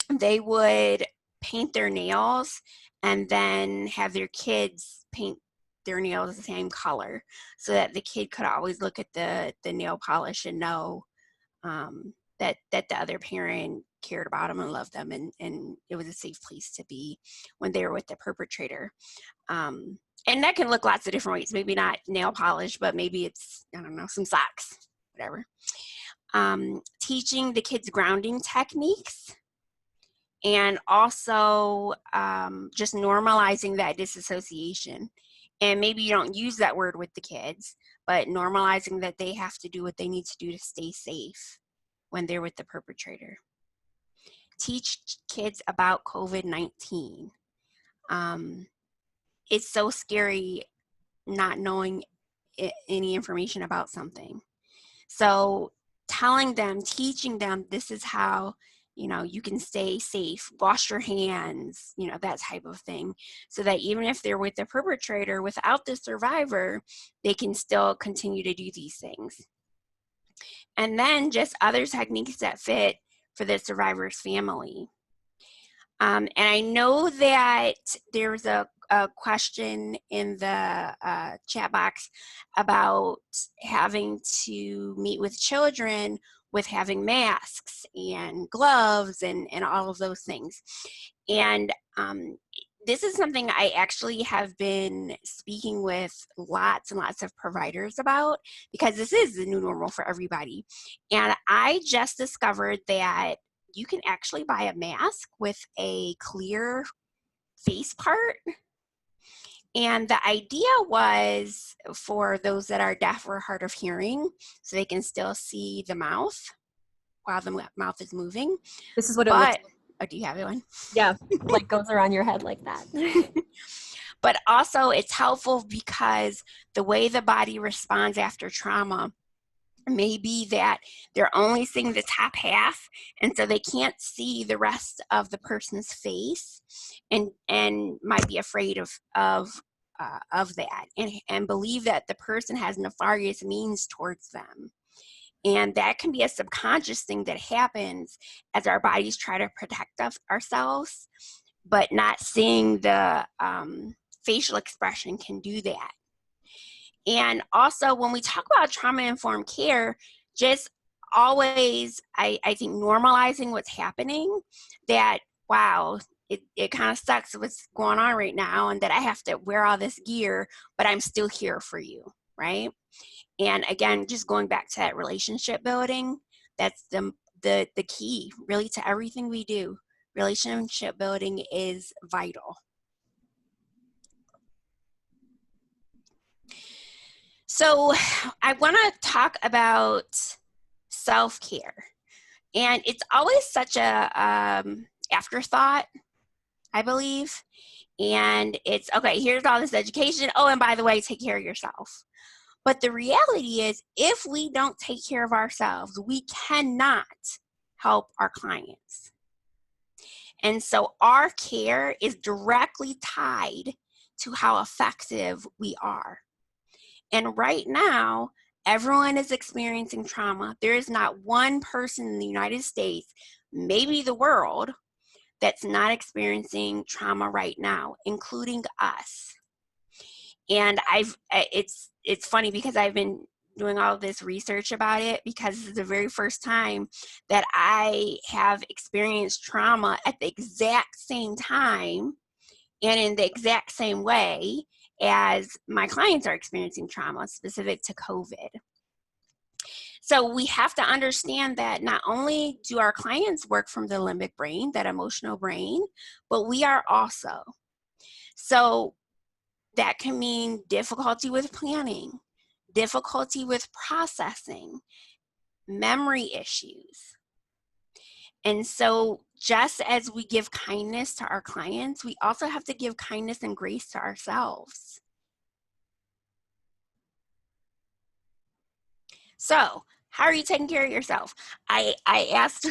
they would paint their nails and then have their kids paint their nails the same color so that the kid could always look at the nail polish and know that the other parent cared about them and loved them, and it was a safe place to be when they were with the perpetrator. And that can look lots of different ways. Maybe not nail polish, but maybe it's, I don't know, some socks, whatever. Teaching the kids grounding techniques, and also just normalizing that disassociation. And maybe you don't use that word with the kids, but normalizing that they have to do what they need to do to stay safe when they're with the perpetrator. Teach kids about COVID-19. It's so scary not knowing any information about something. So telling them, teaching them, this is how, you know, you can stay safe, wash your hands, you know, that type of thing. So that even if they're with the perpetrator without the survivor, they can still continue to do these things. And then just other techniques that fit for the survivor's family. And I know that there's a question in the chat box about having to meet with children with having masks and gloves and all of those things. And this is something I actually have been speaking with lots and lots of providers about, because this is the new normal for everybody. And I just discovered that you can actually buy a mask with a clear face part. And the idea was for those that are deaf or hard of hearing, so they can still see the mouth while the mouth is moving. This is what it looks like. Oh, do you have one? Yeah, like goes around your head like that. But also it's helpful because the way the body responds after trauma may be that they're only seeing the top half, and so they can't see the rest of the person's face, and might be afraid of that, and believe that the person has nefarious means towards them. And that can be a subconscious thing that happens as our bodies try to protect ourselves, but not seeing the facial expression can do that. And also when we talk about trauma-informed care, just always, I think, normalizing what's happening, that, wow, it kind of sucks what's going on right now, and that I have to wear all this gear, but I'm still here for you, right? And again, just going back to that relationship building, that's the key really to everything we do, relationship building is vital. So I want to talk about self-care. And it's always such a afterthought, I believe. And it's, okay, here's all this education. Oh, and by the way, take care of yourself. But the reality is, if we don't take care of ourselves, we cannot help our clients. And so our care is directly tied to how effective we are. And right now, everyone is experiencing trauma. There is not one person in the United States, maybe the world, that's not experiencing trauma right now, including us. And it's funny because I've been doing all of this research about it, because this is the very first time that I have experienced trauma at the exact same time and in the exact same way as my clients are experiencing trauma specific to COVID. So we have to understand that not only do our clients work from the limbic brain, that emotional brain, but we are also. So that can mean difficulty with planning, difficulty with processing, memory issues. And so just as we give kindness to our clients, we also have to give kindness and grace to ourselves. So how are you taking care of yourself? I asked,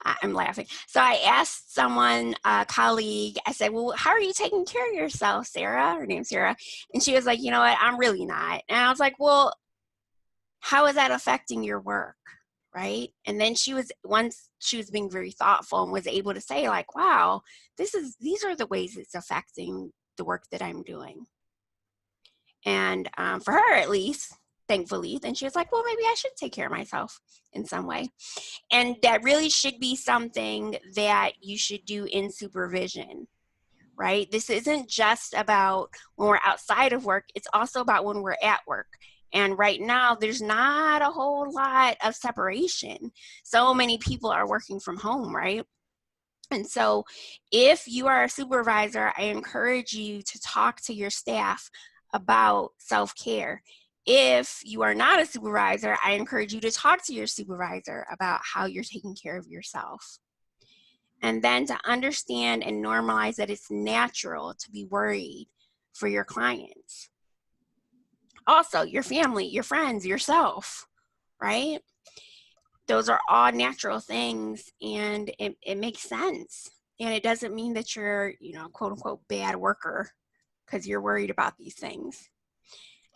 I'm laughing. So I asked someone, a colleague, I said, well, how are you taking care of yourself, Sarah? Her name's Sarah. And she was like, you know what, I'm really not. And I was like, well, how is that affecting your work? Right? And then once she was being very thoughtful and was able to say like, wow, these are the ways it's affecting the work that I'm doing. And for her, at least, thankfully, then she was like, well, maybe I should take care of myself in some way. And that really should be something that you should do in supervision, right? This isn't just about when we're outside of work. It's also about when we're at work. And right now, there's not a whole lot of separation. So many people are working from home, right? And so if you are a supervisor, I encourage you to talk to your staff about self-care. If you are not a supervisor, I encourage you to talk to your supervisor about how you're taking care of yourself. And then to understand and normalize that it's natural to be worried for your clients. Also, your family, your friends, yourself, right? Those are all natural things, and it makes sense. And it doesn't mean that you're, quote unquote, bad worker because you're worried about these things.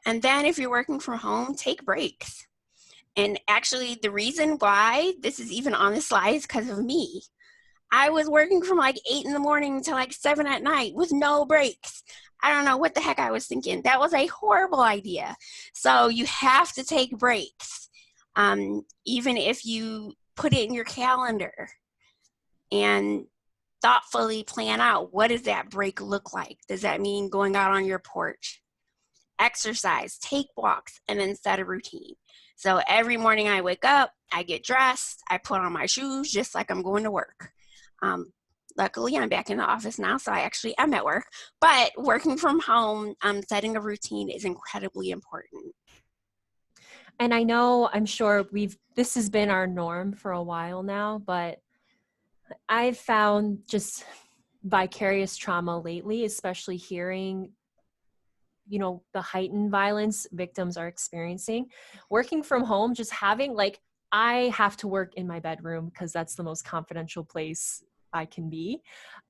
And then if you're working from home, take breaks. And actually, the reason why this is even on the slide is because of me. I was working from like 8 in the morning to like 7 at night with no breaks. I don't know what the heck I was thinking. That was a horrible idea. So you have to take breaks, even if you put it in your calendar and thoughtfully plan out, what does that break look like? Does that mean going out on your porch? Exercise, take walks, and then set a routine. So every morning I wake up, I get dressed, I put on my shoes just like I'm going to work. Luckily, I'm back in the office now, so I actually am at work. But working from home, setting a routine is incredibly important. And I know, I'm sure this has been our norm for a while now, but I've found just vicarious trauma lately, especially hearing, the heightened violence victims are experiencing. Working from home, just having I have to work in my bedroom because that's the most confidential place I can be.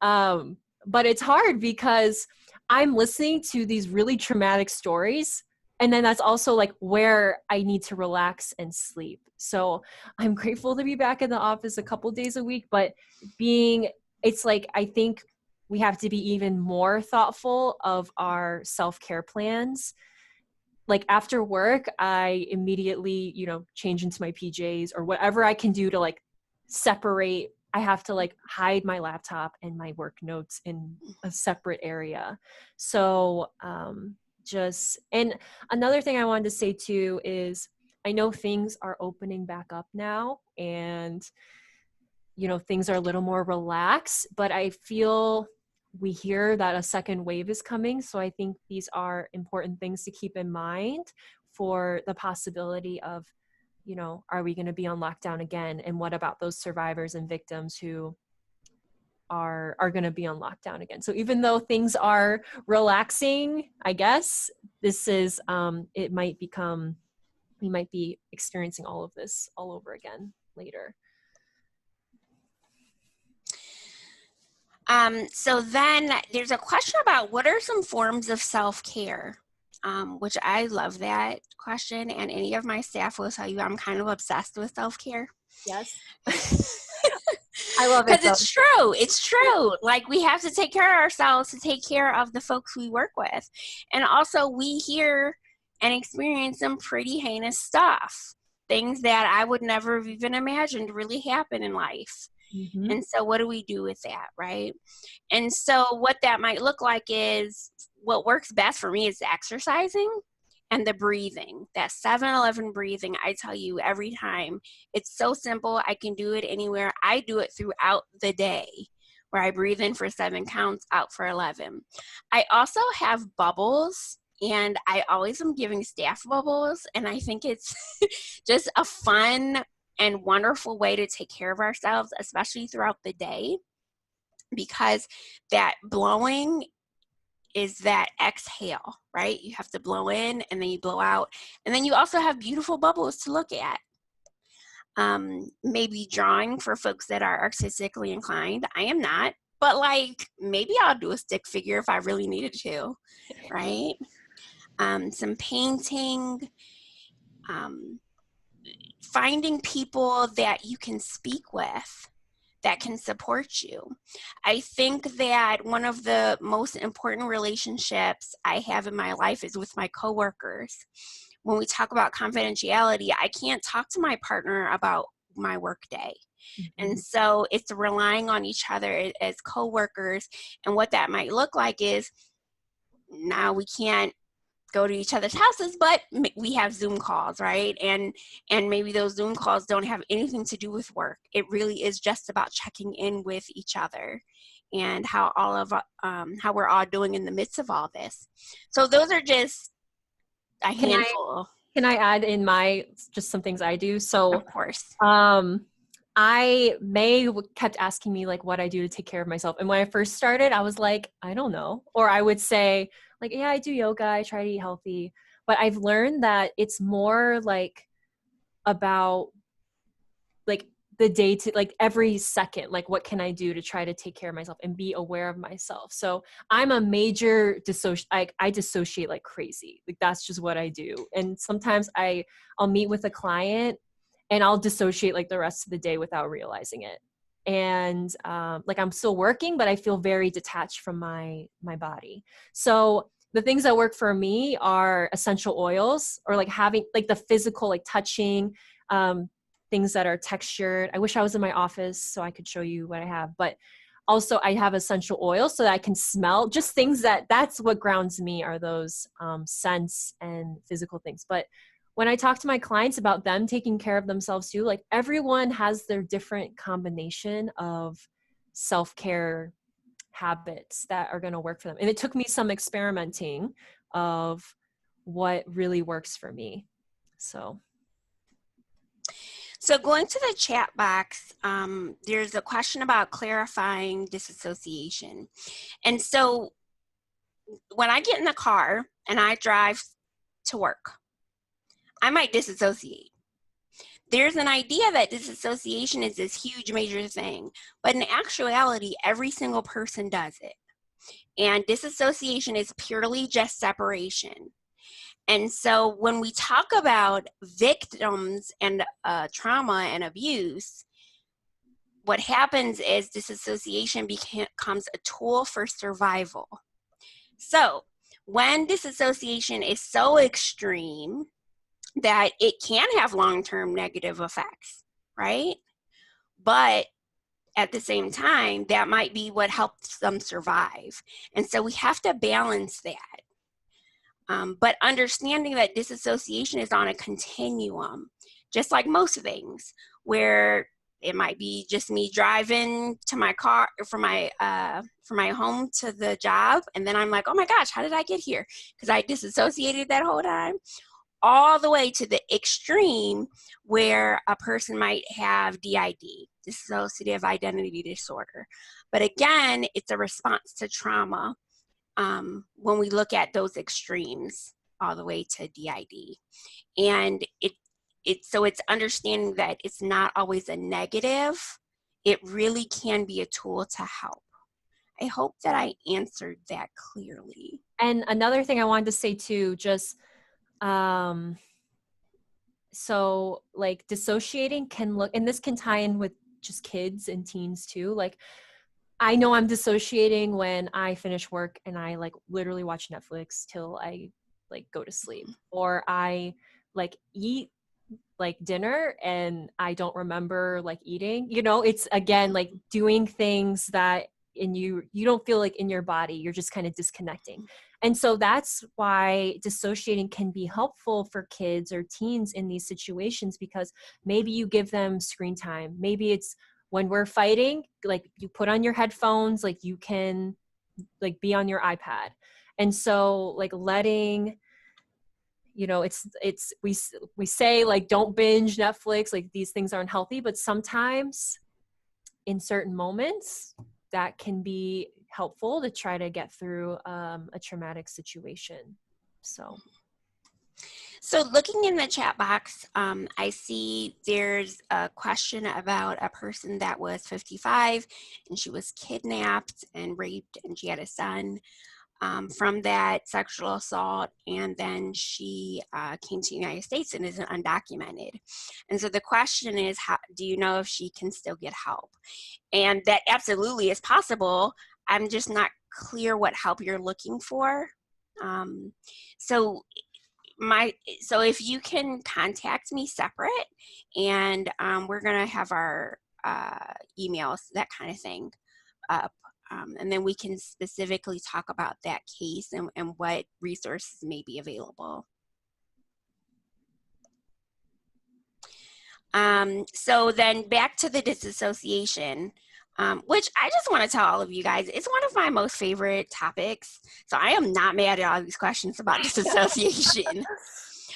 But it's hard because I'm listening to these really traumatic stories, and then that's also where I need to relax and sleep. So I'm grateful to be back in the office a couple days a week, but I think we have to be even more thoughtful of our self-care plans. After work, I immediately, change into my PJs or whatever I can do to separate. I have to hide my laptop and my work notes in a separate area. So and another thing I wanted to say too is I know things are opening back up now, and things are a little more relaxed, but I feel we hear that a second wave is coming. So I think these are important things to keep in mind for the possibility of, are we going to be on lockdown again? And what about those survivors and victims who are going to be on lockdown again? So even though things are relaxing, I guess this is, we might be experiencing all of this all over again later. So then there's a question about what are some forms of self-care, which I love that question. And any of my staff will tell you I'm kind of obsessed with self-care. Yes. I love it. Because it's true. It's true. Like, we have to take care of ourselves to take care of the folks we work with. And also, we hear and experience some pretty heinous stuff, things that I would never have even imagined really happen in life. Mm-hmm. And so what do we do with that, right? And so what that might look like is, what works best for me is exercising and the breathing, that 7-11 breathing. I tell you every time, it's so simple. I can do it anywhere. I do it throughout the day, where I breathe in for 7 counts, out for 11. I also have bubbles, and I always am giving staff bubbles. And I think it's just a fun and wonderful way to take care of ourselves, especially throughout the day, because that blowing is that exhale, right? You have to blow in and then you blow out. And then you also have beautiful bubbles to look at. Maybe drawing for folks that are artistically inclined. I am not, but like, maybe I'll do a stick figure if I really needed to, right? Some painting, finding people that you can speak with that can support you. I think that one of the most important relationships I have in my life is with my coworkers. When we talk about confidentiality, I can't talk to my partner about my workday. Mm-hmm. And so it's relying on each other as coworkers. And what that might look like is, now we can't go to each other's houses, but we have Zoom calls, right? And maybe those Zoom calls don't have anything to do with work. It really is just about checking in with each other and how we're all doing in the midst of all this. So those are just a handful. Can I add in just some things I do? So of course. May kept asking me like what I do to take care of myself. And when I first started, I was like, I don't know. Or I would say like, yeah, I do yoga. I try to eat healthy. But I've learned that it's more like about like the day to like every second, like what can I do to try to take care of myself and be aware of myself. So I'm a major I dissociate like crazy. Like that's just what I do. And sometimes I'll meet with a client and I'll dissociate like the rest of the day without realizing it. And like I'm still working, but I feel very detached from my body. So the things that work for me are essential oils, or like having like the physical, like touching, things that are textured. I wish I was in my office so I could show you what I have, but also I have essential oils so that I can smell, just things that's what grounds me, are those scents and physical things. But when I talk to my clients about them taking care of themselves too, like everyone has their different combination of self-care habits that are going to work for them. And it took me some experimenting of what really works for me. So going to the chat box, there's a question about clarifying disassociation. And so when I get in the car and I drive to work, I might disassociate. There's an idea that disassociation is this huge major thing, but in actuality, every single person does it. And disassociation is purely just separation. And so when we talk about victims and trauma and abuse, what happens is disassociation becomes a tool for survival. So when disassociation is so extreme that it can have long-term negative effects, right? But at the same time, that might be what helps them survive. And so we have to balance that. But understanding that disassociation is on a continuum, just like most things, where It might be just me driving to my car from my home to the job, and then I'm like, oh my gosh, how did I get here? Because I disassociated that whole time. All the way to the extreme where a person might have DID, dissociative identity disorder. But again, it's a response to trauma when we look at those extremes all the way to DID. And so it's understanding that it's not always a negative. It really can be a tool to help. I hope that I answered that clearly. And another thing I wanted to say too, just so like dissociating can look, and this can tie in with just kids and teens too. Like I know I'm dissociating when I finish work and I like literally watch Netflix till I like go to sleep, or I like eat like dinner and I don't remember like eating, you know. It's again like doing things that in you don't feel like in your body, you're just kind of disconnecting. And so that's why dissociating can be helpful for kids or teens in these situations, because maybe you give them screen time. Maybe it's when we're fighting, like you put on your headphones, like you can like be on your iPad. And so like letting, you know, it's we say like don't binge Netflix, like these things aren't healthy, but sometimes in certain moments that can be helpful to try to get through a traumatic situation. So looking in the chat box, I see there's a question about a person that was 55 and she was kidnapped and raped and she had a son from that sexual assault, and then she came to the United States and is undocumented. And so the question is, how do you know if she can still get help? And that absolutely is possible. I'm just not clear what help you're looking for. So if you can contact me separate, and we're gonna have our emails, that kind of thing, up. And then we can specifically talk about that case and what resources may be available. So then back to the disassociation, which I just want to tell all of you guys, it's one of my most favorite topics. So I am not mad at all these questions about disassociation.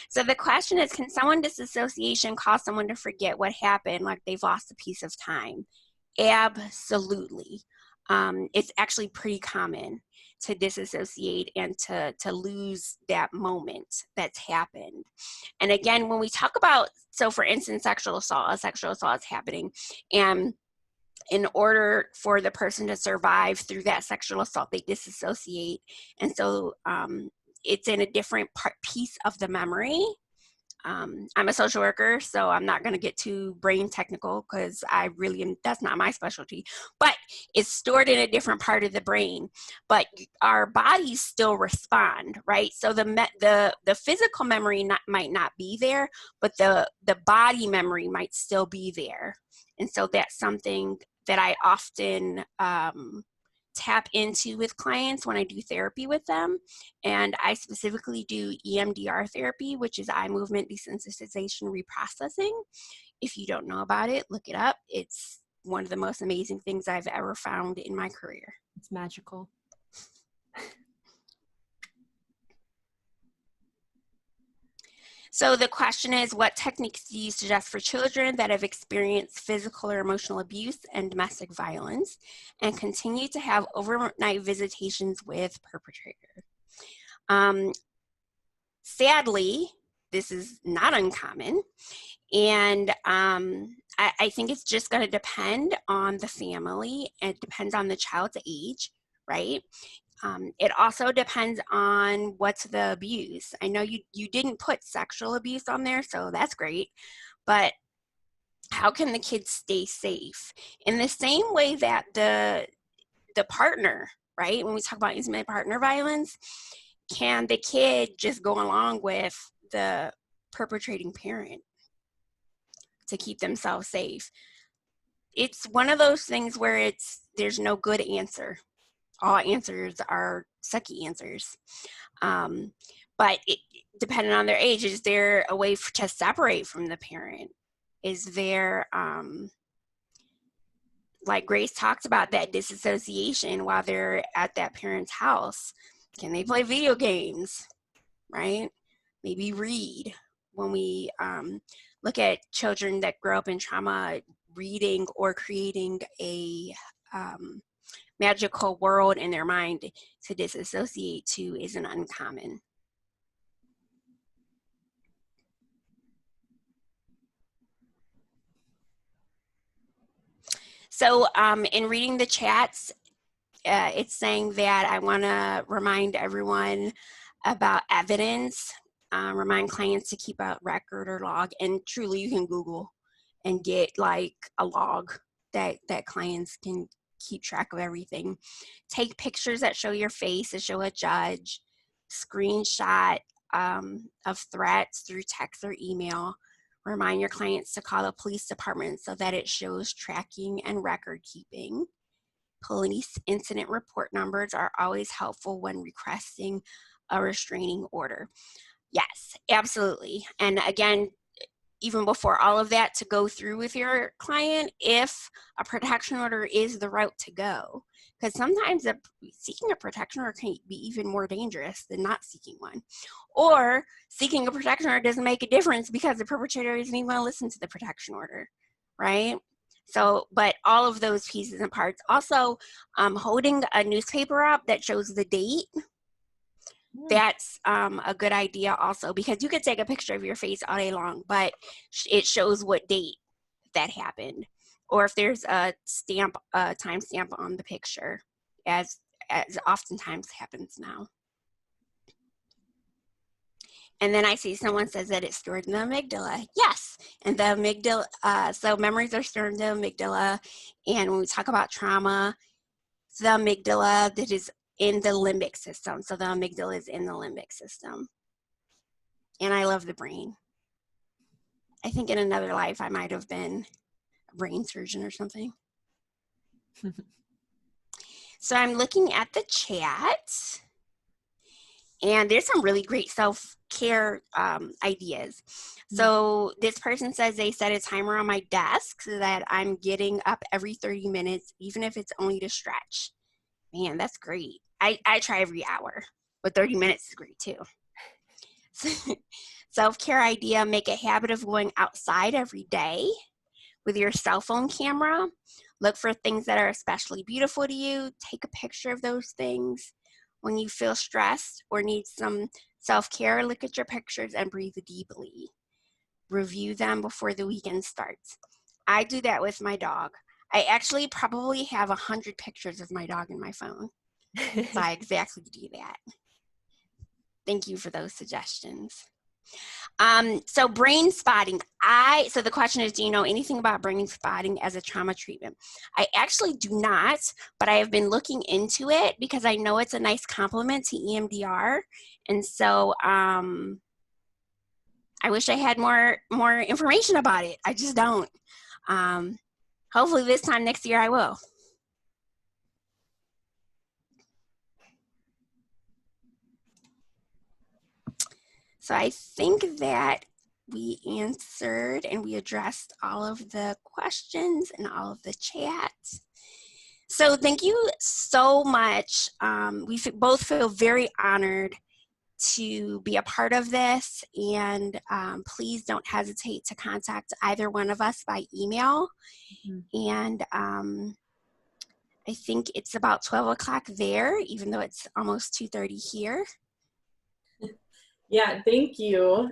So the question is, can someone disassociation cause someone to forget what happened, like they've lost a piece of time? Absolutely. It's actually pretty common to disassociate and to lose that moment that's happened. And again, when we talk about, so for instance, sexual assault is happening, and in order for the person to survive through that sexual assault, they disassociate. And so it's in a different piece of the memory. I'm a social worker, so I'm not going to get too brain technical because I really am, that's not my specialty, but it's stored in a different part of the brain, but our bodies still respond, right? So the physical memory might not be there, but the body memory might still be there. And so that's something that I often tap into with clients when I do therapy with them. And I specifically do EMDR therapy, which is eye movement desensitization reprocessing. If you don't know about it, look it up. It's one of the most amazing things I've ever found in my career. it's magical. So the question is, what techniques do you suggest for children that have experienced physical or emotional abuse and domestic violence and continue to have overnight visitations with perpetrator? Sadly, this is not uncommon. And I think it's just going to depend on the family. It depends on the child's age, right? It also depends on what's the abuse. I know you didn't put sexual abuse on there, so that's great. But how can the kids stay safe? In the same way that the partner, right? When we talk about intimate partner violence, can the kid just go along with the perpetrating parent to keep themselves safe? It's one of those things where there's no good answer. All answers are sucky answers. But depending on their age, is there a way to separate from the parent? Is there like Grace talked about, that disassociation while they're at that parent's house. Can they play video games, right? Maybe read. When we look at children that grow up in trauma, reading or creating a magical world in their mind to disassociate to isn't uncommon. So in reading the chats, it's saying that I want to remind everyone about evidence, remind clients to keep a record or log, and truly you can Google and get like a log that clients can keep track of everything. Take pictures that show your face, that show a judge, screenshot of threats through text or email. Remind your clients to call the police department so that it shows tracking and record keeping. Police incident report numbers are always helpful when requesting a restraining order. Yes, absolutely. And again, even before all of that, to go through with your client if a protection order is the route to go. Because sometimes seeking a protection order can be even more dangerous than not seeking one. Or seeking a protection order doesn't make a difference because the perpetrator doesn't even want to listen to the protection order, right? So, but all of those pieces and parts. Also, holding a newspaper up that shows the date, that's a good idea also, because you could take a picture of your face all day long, but it shows what date that happened, or if there's a stamp, a time stamp on the picture, as oftentimes happens now. And then I see someone says that it's stored in the amygdala. Yes, and the amygdala, so memories are stored in the amygdala, and when we talk about trauma, the amygdala that is in the limbic system. So the amygdala is in the limbic system. And I love the brain. I think in another life I might have been a brain surgeon or something. So I'm looking at the chat, and there's some really great self-care ideas. So this person says they set a timer on my desk so that I'm getting up every 30 minutes, even if it's only to stretch. Man, that's great. I try every hour, but 30 minutes is great too. Self-care idea, make a habit of going outside every day with your cell phone camera. Look for things that are especially beautiful to you. Take a picture of those things. When you feel stressed or need some self-care, look at your pictures and breathe deeply. Review them before the weekend starts. I do that with my dog. I actually probably have 100 pictures of my dog in my phone. So I exactly do that. Thank you for those suggestions. So brain spotting. So the question is, do you know anything about brain spotting as a trauma treatment? I actually do not, but I have been looking into it because I know it's a nice complement to EMDR. And so I wish I had more information about it. I just don't. Hopefully this time next year I will. So I think that we answered and we addressed all of the questions and all of the chats. So thank you so much. We both feel very honored to be a part of this, and please don't hesitate to contact either one of us by email. And I think it's about 12 o'clock there, even though it's almost 2:30 here. Yeah, thank you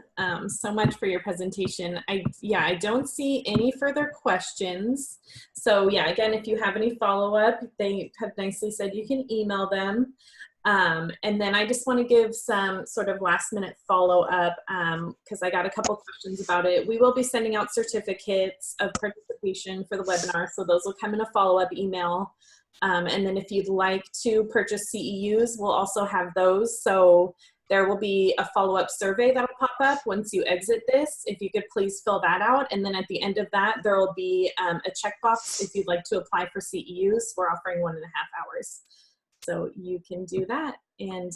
so much for your presentation. I don't see any further questions. So yeah, again, if you have any follow-up, they have nicely said you can email them. And then I just want to give some sort of last minute follow-up because I got a couple questions about it. We will be sending out certificates of participation for the webinar, so those will come in a follow-up email. And then if you'd like to purchase CEUs, we'll also have those. So there will be a follow-up survey that'll pop up once you exit this. If you could please fill that out. And then at the end of that, there will be a checkbox if you'd like to apply for CEUs. We're offering 1.5 hours. So you can do that. And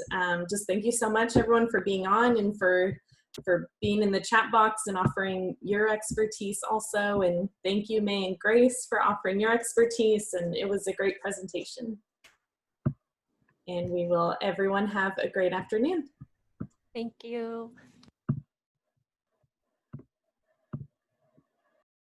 just thank you so much, everyone, for being on and for for being in the chat box and offering your expertise also. And thank you, May and Grace, for offering your expertise. And it was a great presentation. And everyone have a great afternoon. Thank you.